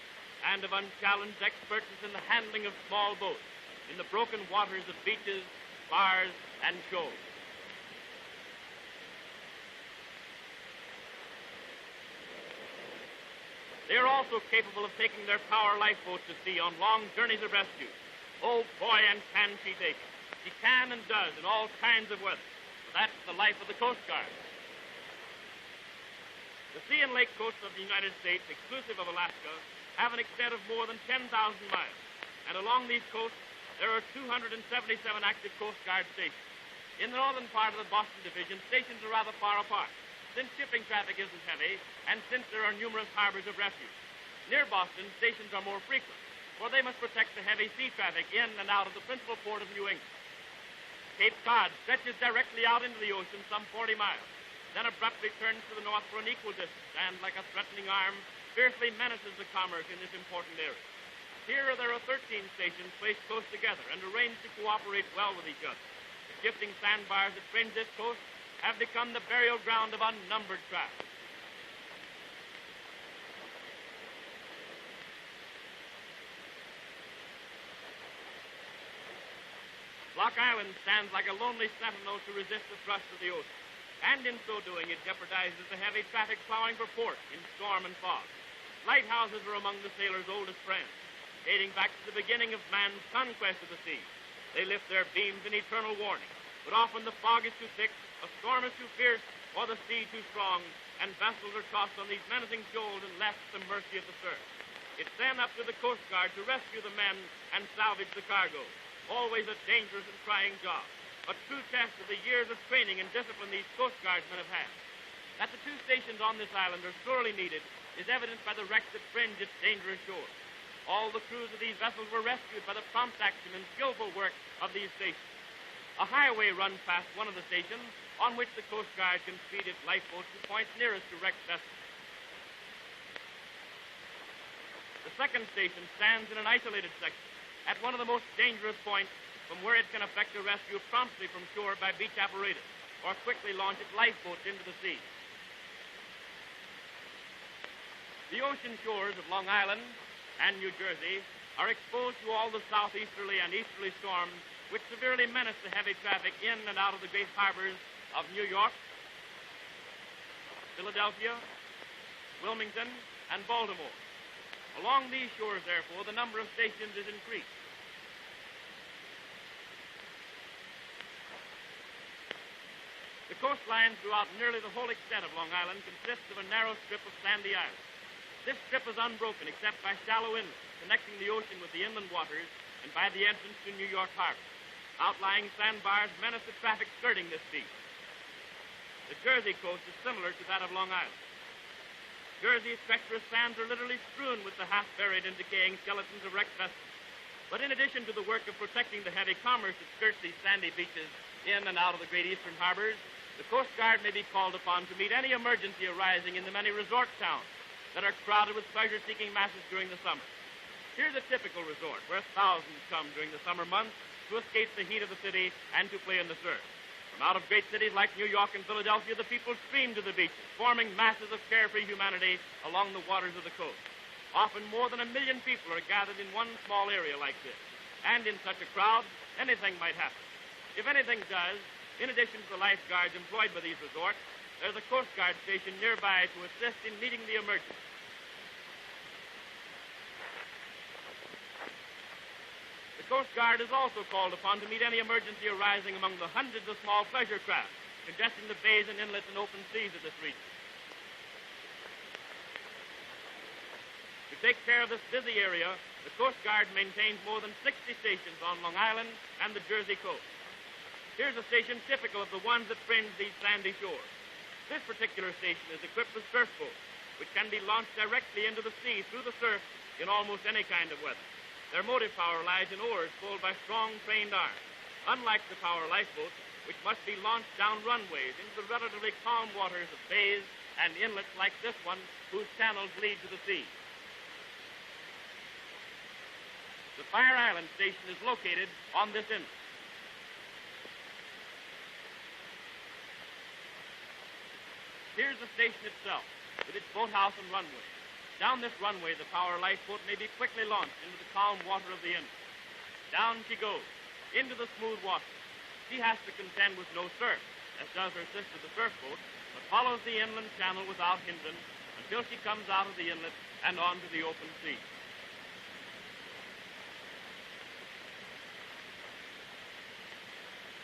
and of unchallenged expertness in the handling of small boats in the broken waters of beaches, bars, and shoals. They are also capable of taking their power lifeboats to sea on long journeys of rescue. Oh, boy, and can she take it. She can and does in all kinds of weather. That's the life of the Coast Guard. The sea and lake coasts of the United States, exclusive of Alaska, have an extent of more than 10,000 miles. And along these coasts, there are 277 active Coast Guard stations. In the northern part of the Boston Division, stations are rather far apart, since shipping traffic isn't heavy, and since there are numerous harbors of refuge. Near Boston, stations are more frequent, for they must protect the heavy sea traffic in and out of the principal port of New England. Cape Cod stretches directly out into the ocean some 40 miles, then abruptly turns to the north for an equal distance, and like a threatening arm, fiercely menaces the commerce in this important area. Here there are 13 stations placed close together and arranged to cooperate well with each other. The shifting sandbars that fringe this coast have become the burial ground of unnumbered craft. Block Island stands like a lonely sentinel to resist the thrust of the ocean, and in so doing it jeopardizes the heavy traffic plowing for port in storm and fog. Lighthouses are among the sailors' oldest friends, dating back to the beginning of man's conquest of the sea. They lift their beams in eternal warning, but often the fog is too thick, a storm is too fierce, or the sea too strong, and vessels are tossed on these menacing shoals and left to the mercy of the surf. It's then up to the Coast Guard to rescue the men and salvage the cargo. Always a dangerous and trying job, a true test of the years of training and discipline these Coast Guardsmen have had. That the two stations on this island are sorely needed is evidenced by the wrecks that fringe its dangerous shores. All the crews of these vessels were rescued by the prompt action and skillful work of these stations. A highway runs past one of the stations on which the Coast Guard can speed its lifeboats to points nearest to wrecked vessels. The second station stands in an isolated section at one of the most dangerous points from where it can effect a rescue promptly from shore by beach apparatus or quickly launch its lifeboats into the sea. The ocean shores of Long Island and New Jersey are exposed to all the southeasterly and easterly storms which severely menace the heavy traffic in and out of the great harbors of New York, Philadelphia, Wilmington, and Baltimore. Along these shores, therefore, the number of stations is increased. The coastline throughout nearly the whole extent of Long Island consists of a narrow strip of sandy islands. This strip is unbroken except by shallow inlets connecting the ocean with the inland waters and by the entrance to New York Harbor. Outlying sandbars menace the traffic skirting this beach. The Jersey coast is similar to that of Long Island. Jersey's treacherous sands are literally strewn with the half-buried and decaying skeletons of wrecked vessels. But in addition to the work of protecting the heavy commerce that skirts these sandy beaches in and out of the great eastern harbors, the Coast Guard may be called upon to meet any emergency arising in the many resort towns that are crowded with pleasure-seeking masses during the summer. Here's a typical resort where thousands come during the summer months to escape the heat of the city and to play in the surf. From out of great cities like New York and Philadelphia, the people stream to the beaches, forming masses of carefree humanity along the waters of the coast. Often more than 1 million people are gathered in one small area like this. And in such a crowd, anything might happen. If anything does, in addition to the lifeguards employed by these resorts, there's a Coast Guard station nearby to assist in meeting the emergency. The Coast Guard is also called upon to meet any emergency arising among the hundreds of small pleasure craft congesting the bays and inlets and open seas of this region. To take care of this busy area, the Coast Guard maintains more than 60 stations on Long Island and the Jersey coast. Here's a station typical of the ones that fringe these sandy shores. This particular station is equipped with surf boats, which can be launched directly into the sea through the surf in almost any kind of weather. Their motive power lies in oars pulled by strong, trained arms, unlike the power lifeboats, which must be launched down runways into the relatively calm waters of bays and inlets like this one, whose channels lead to the sea. The Fire Island station is located on this inlet. Here's the station itself, with its boathouse and runway. Down this runway, the power lifeboat may be quickly launched into the calm water of the inlet. Down she goes, into the smooth water. She has to contend with no surf, as does her sister, the surf boat, but follows the inland channel without hindrance until she comes out of the inlet and onto the open sea.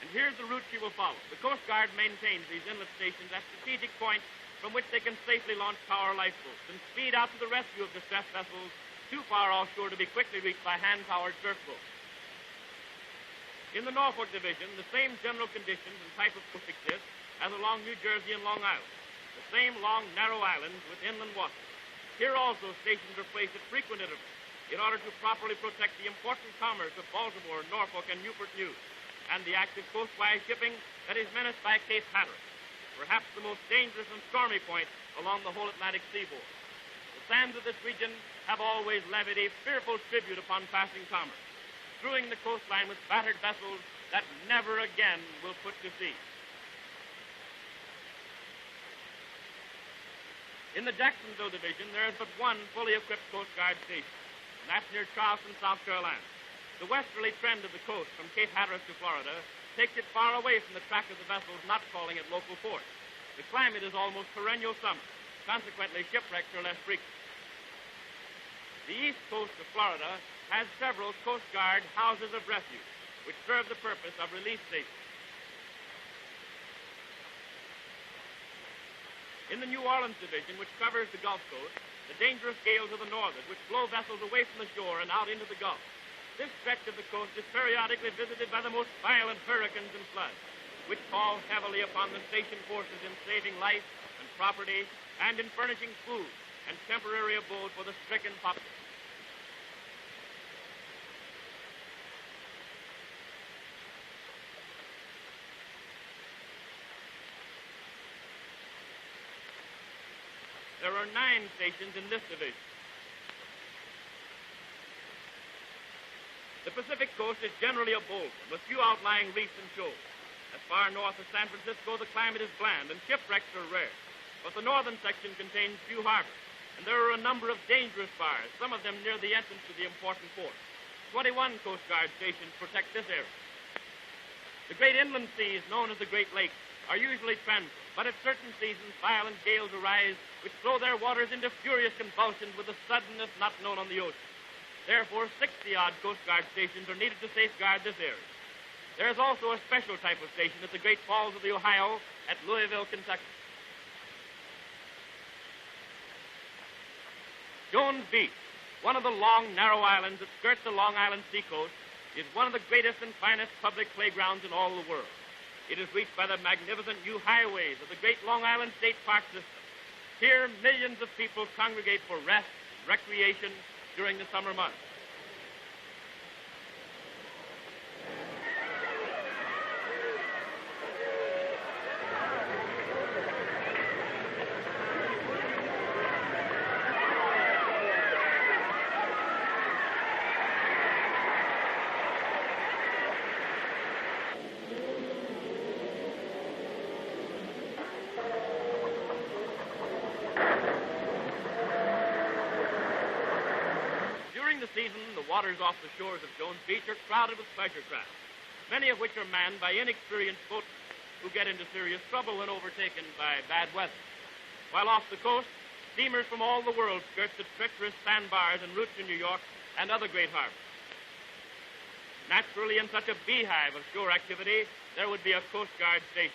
And here's the route she will follow. The Coast Guard maintains these inlet stations at strategic points from which they can safely launch power lifeboats and speed out to the rescue of distressed vessels too far offshore to be quickly reached by hand-powered surf boats. In the Norfolk Division, the same general conditions and type of coast exist as along New Jersey and Long Island. The same long, narrow islands with inland water. Here also stations are placed at frequent intervals in order to properly protect the important commerce of Baltimore, Norfolk, and Newport News, and the active coastwise shipping that is menaced by Cape Hatteras, perhaps the most dangerous and stormy point along the whole Atlantic seaboard. The sands of this region have always levied a fearful tribute upon passing commerce, strewing the coastline with battered vessels that never again will put to sea. In the Jacksonville Division, there is but one fully equipped Coast Guard station, and that's near Charleston, South Carolina. The westerly trend of the coast from Cape Hatteras to Florida takes it far away from the track of the vessels not calling at local ports. The climate is almost perennial summer. Consequently, shipwrecks are less frequent. The east coast of Florida has several Coast Guard houses of refuge, which serve the purpose of relief stations. In the New Orleans Division, which covers the Gulf Coast, the dangerous gales of the northern, which blow vessels away from the shore and out into the Gulf. This stretch of the coast is periodically visited by the most violent hurricanes and floods, which call heavily upon the station forces in saving life and property and in furnishing food and temporary abode for the stricken populace. There are 9 stations in this division. The Pacific coast is generally a bold one, with few outlying reefs and shoals. As far north as San Francisco, the climate is bland and shipwrecks are rare. But the northern section contains few harbors, and there are a number of dangerous bars, some of them near the entrance to the important port. 21 Coast Guard stations protect this area. The great inland seas, known as the Great Lakes, are usually tranquil, but at certain seasons, violent gales arise which throw their waters into furious convulsions with a suddenness not known on the ocean. Therefore, 60-odd Coast Guard stations are needed to safeguard this area. There is also a special type of station at the Great Falls of the Ohio at Louisville, Kentucky. Jones Beach, one of the long, narrow islands that skirt the Long Island seacoast, is one of the greatest and finest public playgrounds in all the world. It is reached by the magnificent new highways of the great Long Island State Park system. Here, millions of people congregate for rest, recreation during the summer months. Season, the waters off the shores of Jones Beach are crowded with pleasure craft, many of which are manned by inexperienced boatmen who get into serious trouble when overtaken by bad weather. While off the coast, steamers from all the world skirt the treacherous sandbars and routes to New York and other great harbors. Naturally, in such a beehive of shore activity, there would be a Coast Guard station.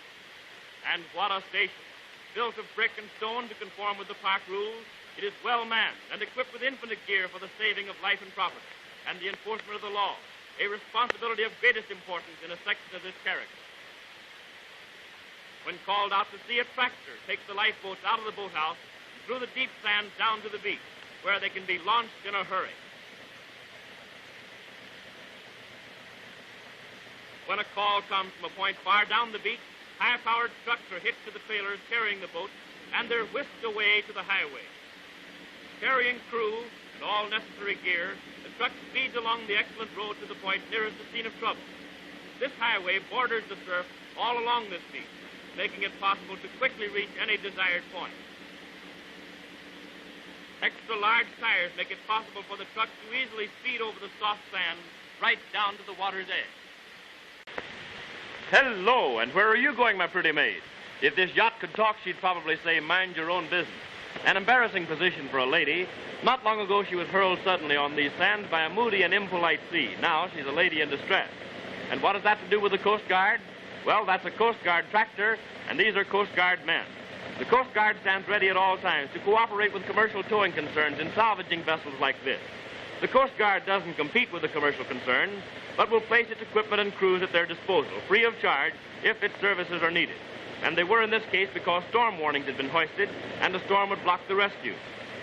And what a station! Built of brick and stone to conform with the park rules, it is well manned and equipped with infinite gear for the saving of life and property and the enforcement of the law, a responsibility of greatest importance in a section of this character. When called out to sea, a tractor takes the lifeboats out of the boathouse and through the deep sand down to the beach, where they can be launched in a hurry. When a call comes from a point far down the beach, high-powered trucks are hitched to the trailers carrying the boats, and they're whisked away to the highway. Carrying crew and all necessary gear, the truck speeds along the excellent road to the point nearest the scene of trouble. This highway borders the surf all along this beach, making it possible to quickly reach any desired point. Extra large tires make it possible for the truck to easily speed over the soft sand right down to the water's edge. Hello, and where are you going, my pretty maid? If this yacht could talk, she'd probably say, mind your own business. An embarrassing position for a lady. Not long ago, she was hurled suddenly on these sands by a moody and impolite sea. Now, she's a lady in distress. And what has that to do with the Coast Guard? Well, that's a Coast Guard tractor, and these are Coast Guard men. The Coast Guard stands ready at all times to cooperate with commercial towing concerns in salvaging vessels like this. The Coast Guard doesn't compete with the commercial concerns, but will place its equipment and crews at their disposal, free of charge, if its services are needed. And they were in this case because storm warnings had been hoisted and the storm would block the rescue.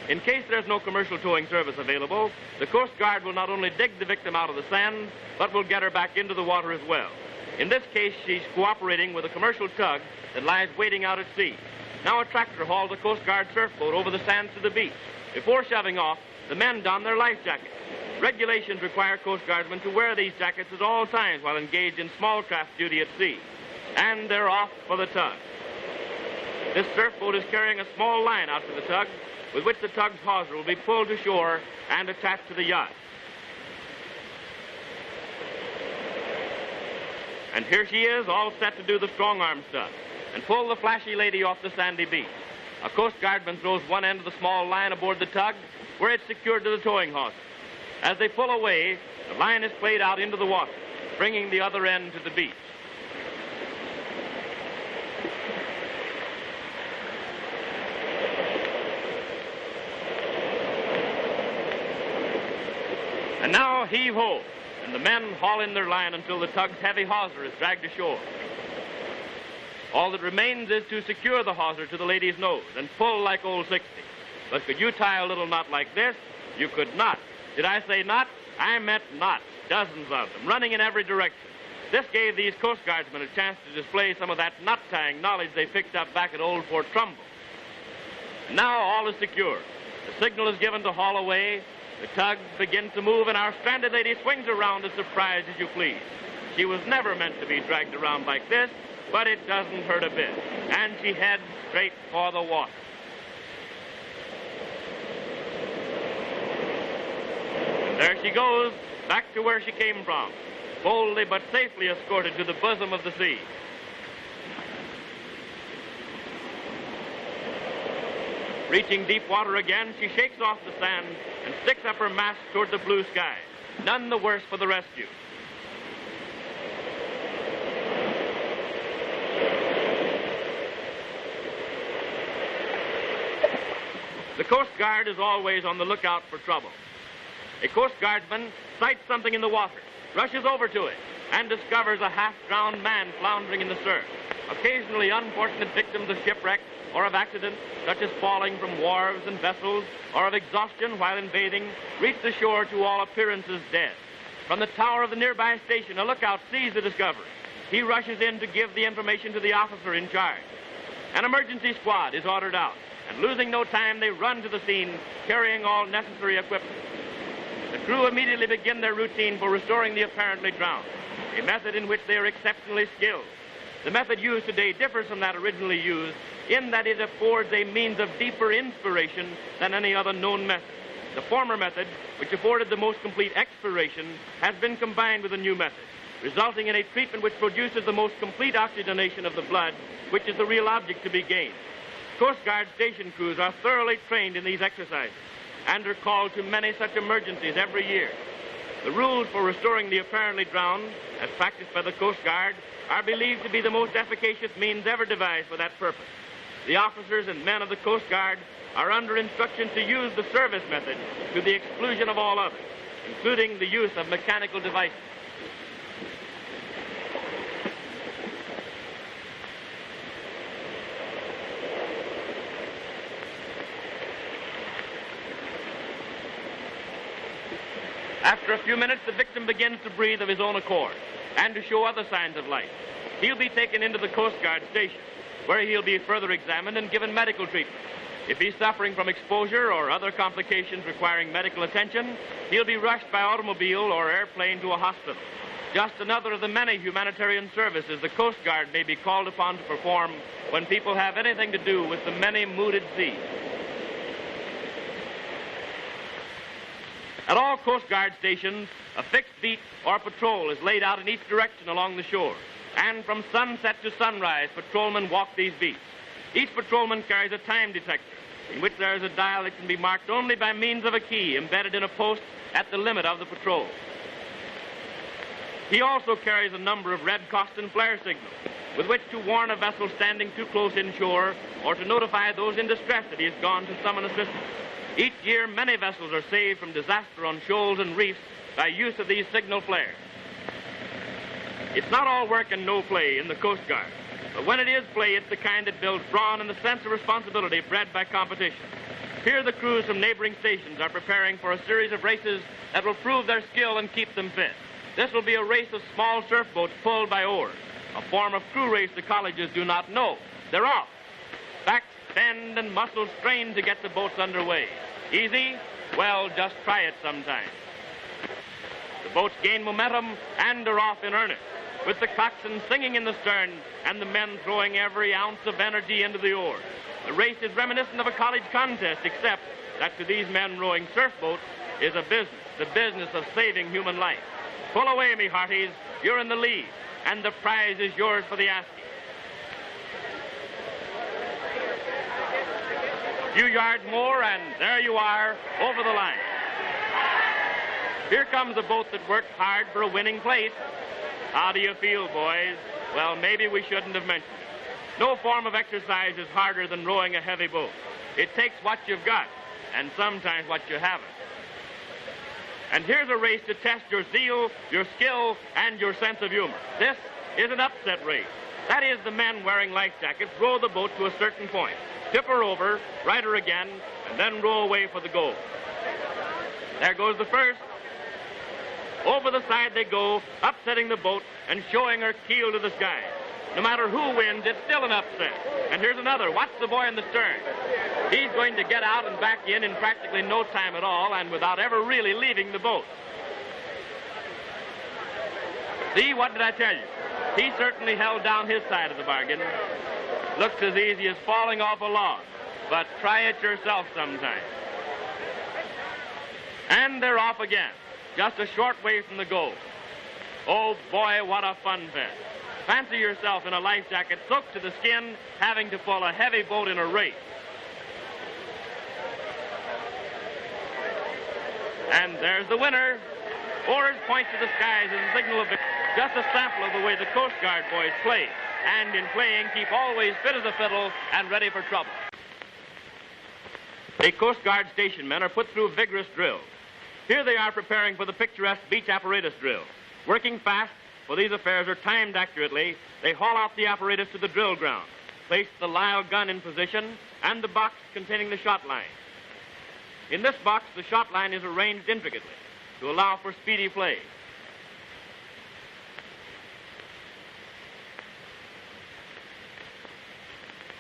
In case there's no commercial towing service available, the Coast Guard will not only dig the victim out of the sand, but will get her back into the water as well. In this case, she's cooperating with a commercial tug that lies waiting out at sea. Now a tractor hauls a Coast Guard surf boat over the sands to the beach. Before shoving off, the men don their life jackets. Regulations require Coast Guardsmen to wear these jackets at all times while engaged in small craft duty at sea. And they're off for the tug. This surf boat is carrying a small line out to the tug, with which the tug's hawser will be pulled to shore and attached to the yacht. And here she is, all set to do the strong-arm stuff and pull the flashy lady off the sandy beach. A Coast Guardman throws one end of the small line aboard the tug, where it's secured to the towing hawser. As they pull away, the line is played out into the water, bringing the other end to the beach. And now heave-ho, and the men haul in their line until the tug's heavy hawser is dragged ashore. All that remains is to secure the hawser to the lady's nose and pull like old 60. But could you tie a little knot like this? You could not. Did I say knot? I meant knots, dozens of them, running in every direction. This gave these Coast Guardsmen a chance to display some of that knot-tying knowledge they picked up back at old Fort Trumbull. And now all is secure. The signal is given to haul away, The tug begins to move, and our stranded lady swings around as surprised as you please. She was never meant to be dragged around like this, but it doesn't hurt a bit, and she heads straight for the water. And there she goes, back to where she came from, boldly but safely escorted to the bosom of the sea. Reaching deep water again, she shakes off the sand and sticks up her mast toward the blue sky, none the worse for the rescue. The Coast Guard is always on the lookout for trouble. A Coast Guardsman sights something in the water, rushes over to it, and discovers a half-drowned man floundering in the surf. Occasionally, unfortunate victims of shipwreck or of accidents, such as falling from wharves and vessels, or of exhaustion while in bathing, reach the shore to all appearances dead. From the tower of the nearby station, a lookout sees the discovery. He rushes in to give the information to the officer in charge. An emergency squad is ordered out, and losing no time, they run to the scene, carrying all necessary equipment. The crew immediately begin their routine for restoring the apparently drowned, a method in which they are exceptionally skilled. The method used today differs from that originally used in that it affords a means of deeper inspiration than any other known method. The former method, which afforded the most complete expiration, has been combined with a new method, resulting in a treatment which produces the most complete oxygenation of the blood, which is the real object to be gained. Coast Guard station crews are thoroughly trained in these exercises and are called to many such emergencies every year. The rules for restoring the apparently drowned, as practiced by the Coast Guard, are believed to be the most efficacious means ever devised for that purpose. The officers and men of the Coast Guard are under instruction to use the service method to the exclusion of all others, including the use of mechanical devices. After a few minutes, the victim begins to breathe of his own accord and to show other signs of life. He'll be taken into the Coast Guard station, where he'll be further examined and given medical treatment. If he's suffering from exposure or other complications requiring medical attention, he'll be rushed by automobile or airplane to a hospital. Just another of the many humanitarian services the Coast Guard may be called upon to perform when people have anything to do with the many-mooted sea. At all Coast Guard stations, a fixed beat or patrol is laid out in each direction along the shore. And from sunset to sunrise, patrolmen walk these beats. Each patrolman carries a time detector, in which there is a dial that can be marked only by means of a key embedded in a post at the limit of the patrol. He also carries a number of red Coston flare signals, with which to warn a vessel standing too close inshore or to notify those in distress that he has gone to summon assistance. Each year, many vessels are saved from disaster on shoals and reefs by use of these signal flares. It's not all work and no play in the Coast Guard, but when it is play, it's the kind that builds brawn and the sense of responsibility bred by competition. Here, the crews from neighboring stations are preparing for a series of races that will prove their skill and keep them fit. This will be a race of small surf boats pulled by oars, a form of crew race the colleges do not know. They're off. Backs bend and muscles strain to get the boats underway. Easy? Well, just try it sometime. The boats gain momentum and are off in earnest, with the coxswain singing in the stern and the men throwing every ounce of energy into the oars. The race is reminiscent of a college contest, except that to these men rowing surf boats is a business, the business of saving human life. Pull away, me hearties. You're in the lead, and the prize is yours for the asking. A few yards more, and there you are, over the line. Here comes a boat that worked hard for a winning place. How do you feel, boys? Well, maybe we shouldn't have mentioned it. No form of exercise is harder than rowing a heavy boat. It takes what you've got, and sometimes what you haven't. And here's a race to test your zeal, your skill, and your sense of humor. This is an upset race. That is, the men wearing life jackets row the boat to a certain point, tip her over, right her again, and then row away for the goal. There goes the first. Over the side they go, upsetting the boat and showing her keel to the sky. No matter who wins, it's still an upset. And here's another. Watch the boy in the stern. He's going to get out and back in practically no time at all and without ever really leaving the boat. See, what did I tell you? He certainly held down his side of the bargain. Looks as easy as falling off a log, but try it yourself sometime. And they're off again, just a short way from the goal. Oh boy, what a fun fest. Fancy yourself in a life jacket soaked to the skin, having to pull a heavy boat in a race. And there's the winner. Oars point to the skies as a signal of victory. Just a sample of the way the Coast Guard boys play. And in playing, keep always fit as a fiddle and ready for trouble. The Coast Guard station men are put through vigorous drills. Here they are preparing for the picturesque beach apparatus drill. Working fast, for these affairs are timed accurately, they haul out the apparatus to the drill ground, place the Lyle gun in position, and the box containing the shot line. In this box, the shot line is arranged intricately to allow for speedy play.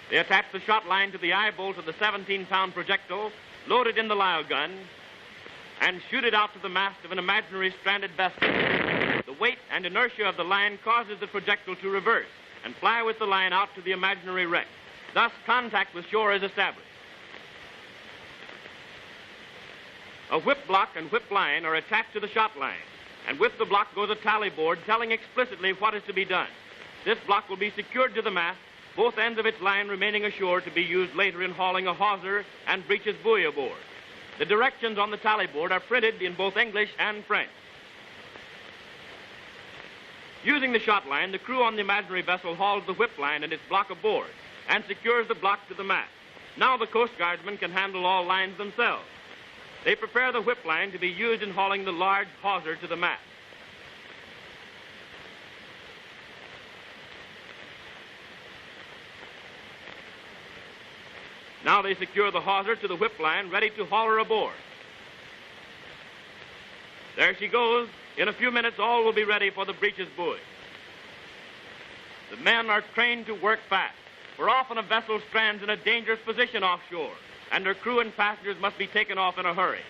They attach the shot line to the eye bolt of the 17-pound projectile loaded in the Lyle gun and shoot it out to the mast of an imaginary stranded vessel. The weight and inertia of the line causes the projectile to reverse and fly with the line out to the imaginary wreck. Thus, contact with shore is established. A whip block and whip line are attached to the shot line, and with the block goes a tally board telling explicitly what is to be done. This block will be secured to the mast, both ends of its line remaining ashore to be used later in hauling a hawser and breeches buoy aboard. The directions on the tally board are printed in both English and French. Using the shot line, the crew on the imaginary vessel hauls the whip line and its block aboard and secures the block to the mast. Now the Coast Guardsmen can handle all lines themselves. They prepare the whip line to be used in hauling the large hawser to the mast. Now they secure the hawser to the whip line, ready to haul her aboard. There she goes. In a few minutes, all will be ready for the breeches buoy. The men are trained to work fast, for often a vessel strands in a dangerous position offshore, and her crew and passengers must be taken off in a hurry.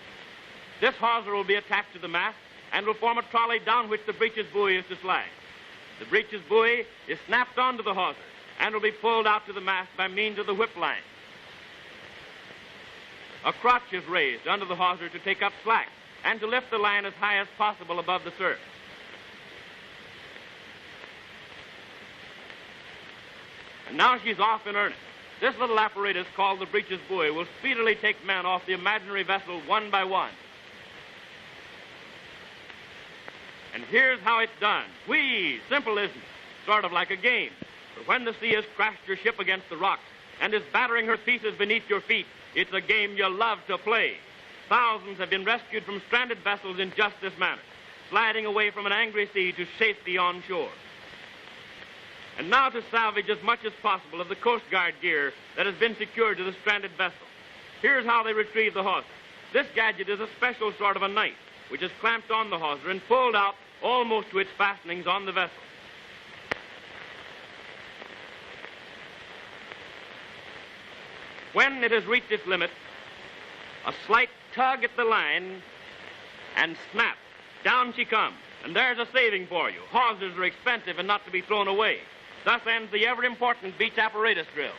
This hawser will be attached to the mast and will form a trolley down which the breeches buoy is to slide. The breeches buoy is snapped onto the hawser and will be pulled out to the mast by means of the whip line. A crotch is raised under the hawser to take up slack and to lift the line as high as possible above the surf. And now she's off in earnest. This little apparatus called the breeches buoy will speedily take men off the imaginary vessel one by one. And here's how it's done. Whee! Simple, isn't it? Sort of like a game. But when the sea has crashed your ship against the rocks and is battering her pieces beneath your feet, it's a game you love to play. Thousands have been rescued from stranded vessels in just this manner, sliding away from an angry sea to safety on shore. And now to salvage as much as possible of the Coast Guard gear that has been secured to the stranded vessel. Here's how they retrieve the hawser. This gadget is a special sort of a knife, which is clamped on the hawser and pulled out almost to its fastenings on the vessel. When it has reached its limit, a slight tug at the line, and snap, down she comes. And there's a saving for you. Hawsers are expensive and not to be thrown away. Thus ends the ever-important beach apparatus drill.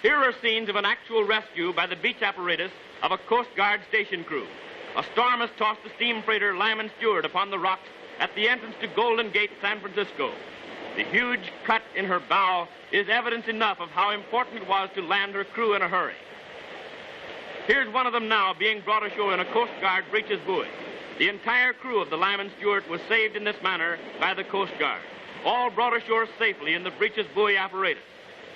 Here are scenes of an actual rescue by the beach apparatus of a Coast Guard station crew. A storm has tossed the steam freighter Lyman Stewart upon the rocks at the entrance to Golden Gate, San Francisco. The huge cut in her bow is evidence enough of how important it was to land her crew in a hurry. Here's one of them now being brought ashore in a Coast Guard breeches buoy. The entire crew of the Lyman Stewart was saved in this manner by the Coast Guard, all brought ashore safely in the breeches buoy apparatus.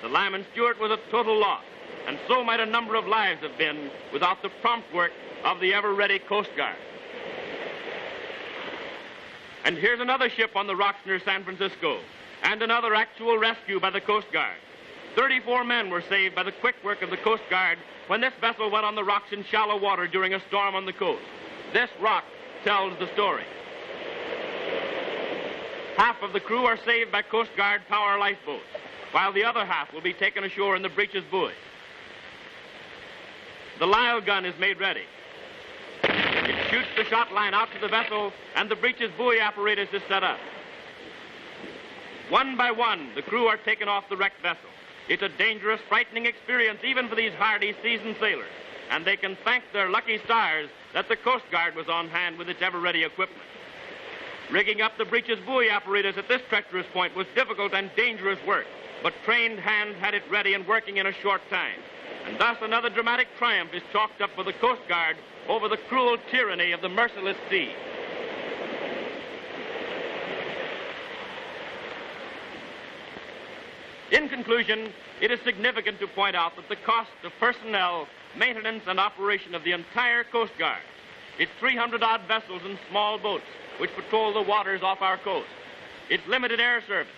The Lyman Stewart was a total loss, and so might a number of lives have been without the prompt work of the ever-ready Coast Guard. And here's another ship on the rocks near San Francisco, and another actual rescue by the Coast Guard. 34 men were saved by the quick work of the Coast Guard when this vessel went on the rocks in shallow water during a storm on the coast. This rock tells the story. Half of the crew are saved by Coast Guard power lifeboats, while the other half will be taken ashore in the breech's buoy. The Lyle gun is made ready. It shoots the shot line out to the vessel, and the breech's buoy apparatus is set up. One by one, the crew are taken off the wrecked vessel. It's a dangerous, frightening experience even for these hardy, seasoned sailors, and they can thank their lucky stars that the Coast Guard was on hand with its ever-ready equipment. Rigging up the breech's buoy apparatus at this treacherous point was difficult and dangerous work, but trained hands had it ready and working in a short time. And thus another dramatic triumph is chalked up for the Coast Guard over the cruel tyranny of the merciless sea. In conclusion, it is significant to point out that the cost of personnel, maintenance, and operation of the entire Coast Guard, its 300-odd vessels and small boats which patrol the waters off our coast, its limited air service,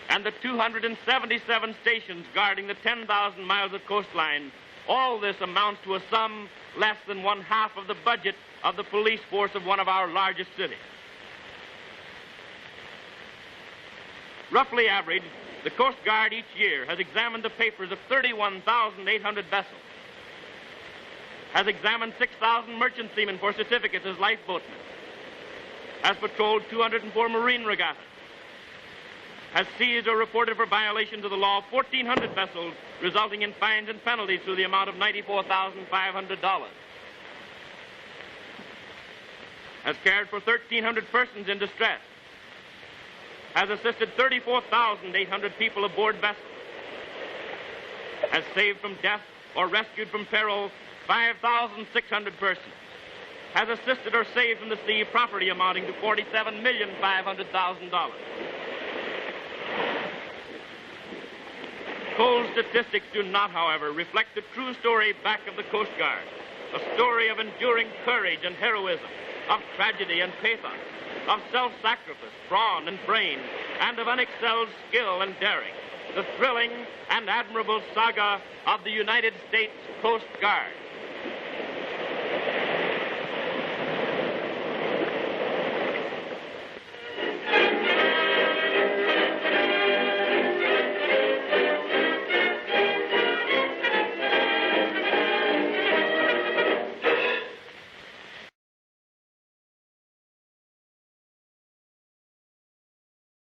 and the 277 stations guarding the 10,000 miles of coastline, all this amounts to a sum less than one-half of the budget of the police force of one of our largest cities. Roughly average, the Coast Guard each year has examined the papers of 31,800 vessels, has examined 6,000 merchant seamen for certificates as lifeboatmen, has patrolled 204 marine regattas, has seized or reported for violations of the law 1,400 vessels, resulting in fines and penalties to the amount of $94,500, has cared for 1,300 persons in distress, has assisted 34,800 people aboard vessels, has saved from death or rescued from peril 5,600 persons, has assisted or saved from the sea property amounting to $47,500,000. Cold statistics do not, however, reflect the true story back of the Coast Guard, a story of enduring courage and heroism, of tragedy and pathos, of self-sacrifice, brawn and brain, and of unexcelled skill and daring, the thrilling and admirable saga of the United States Coast Guard.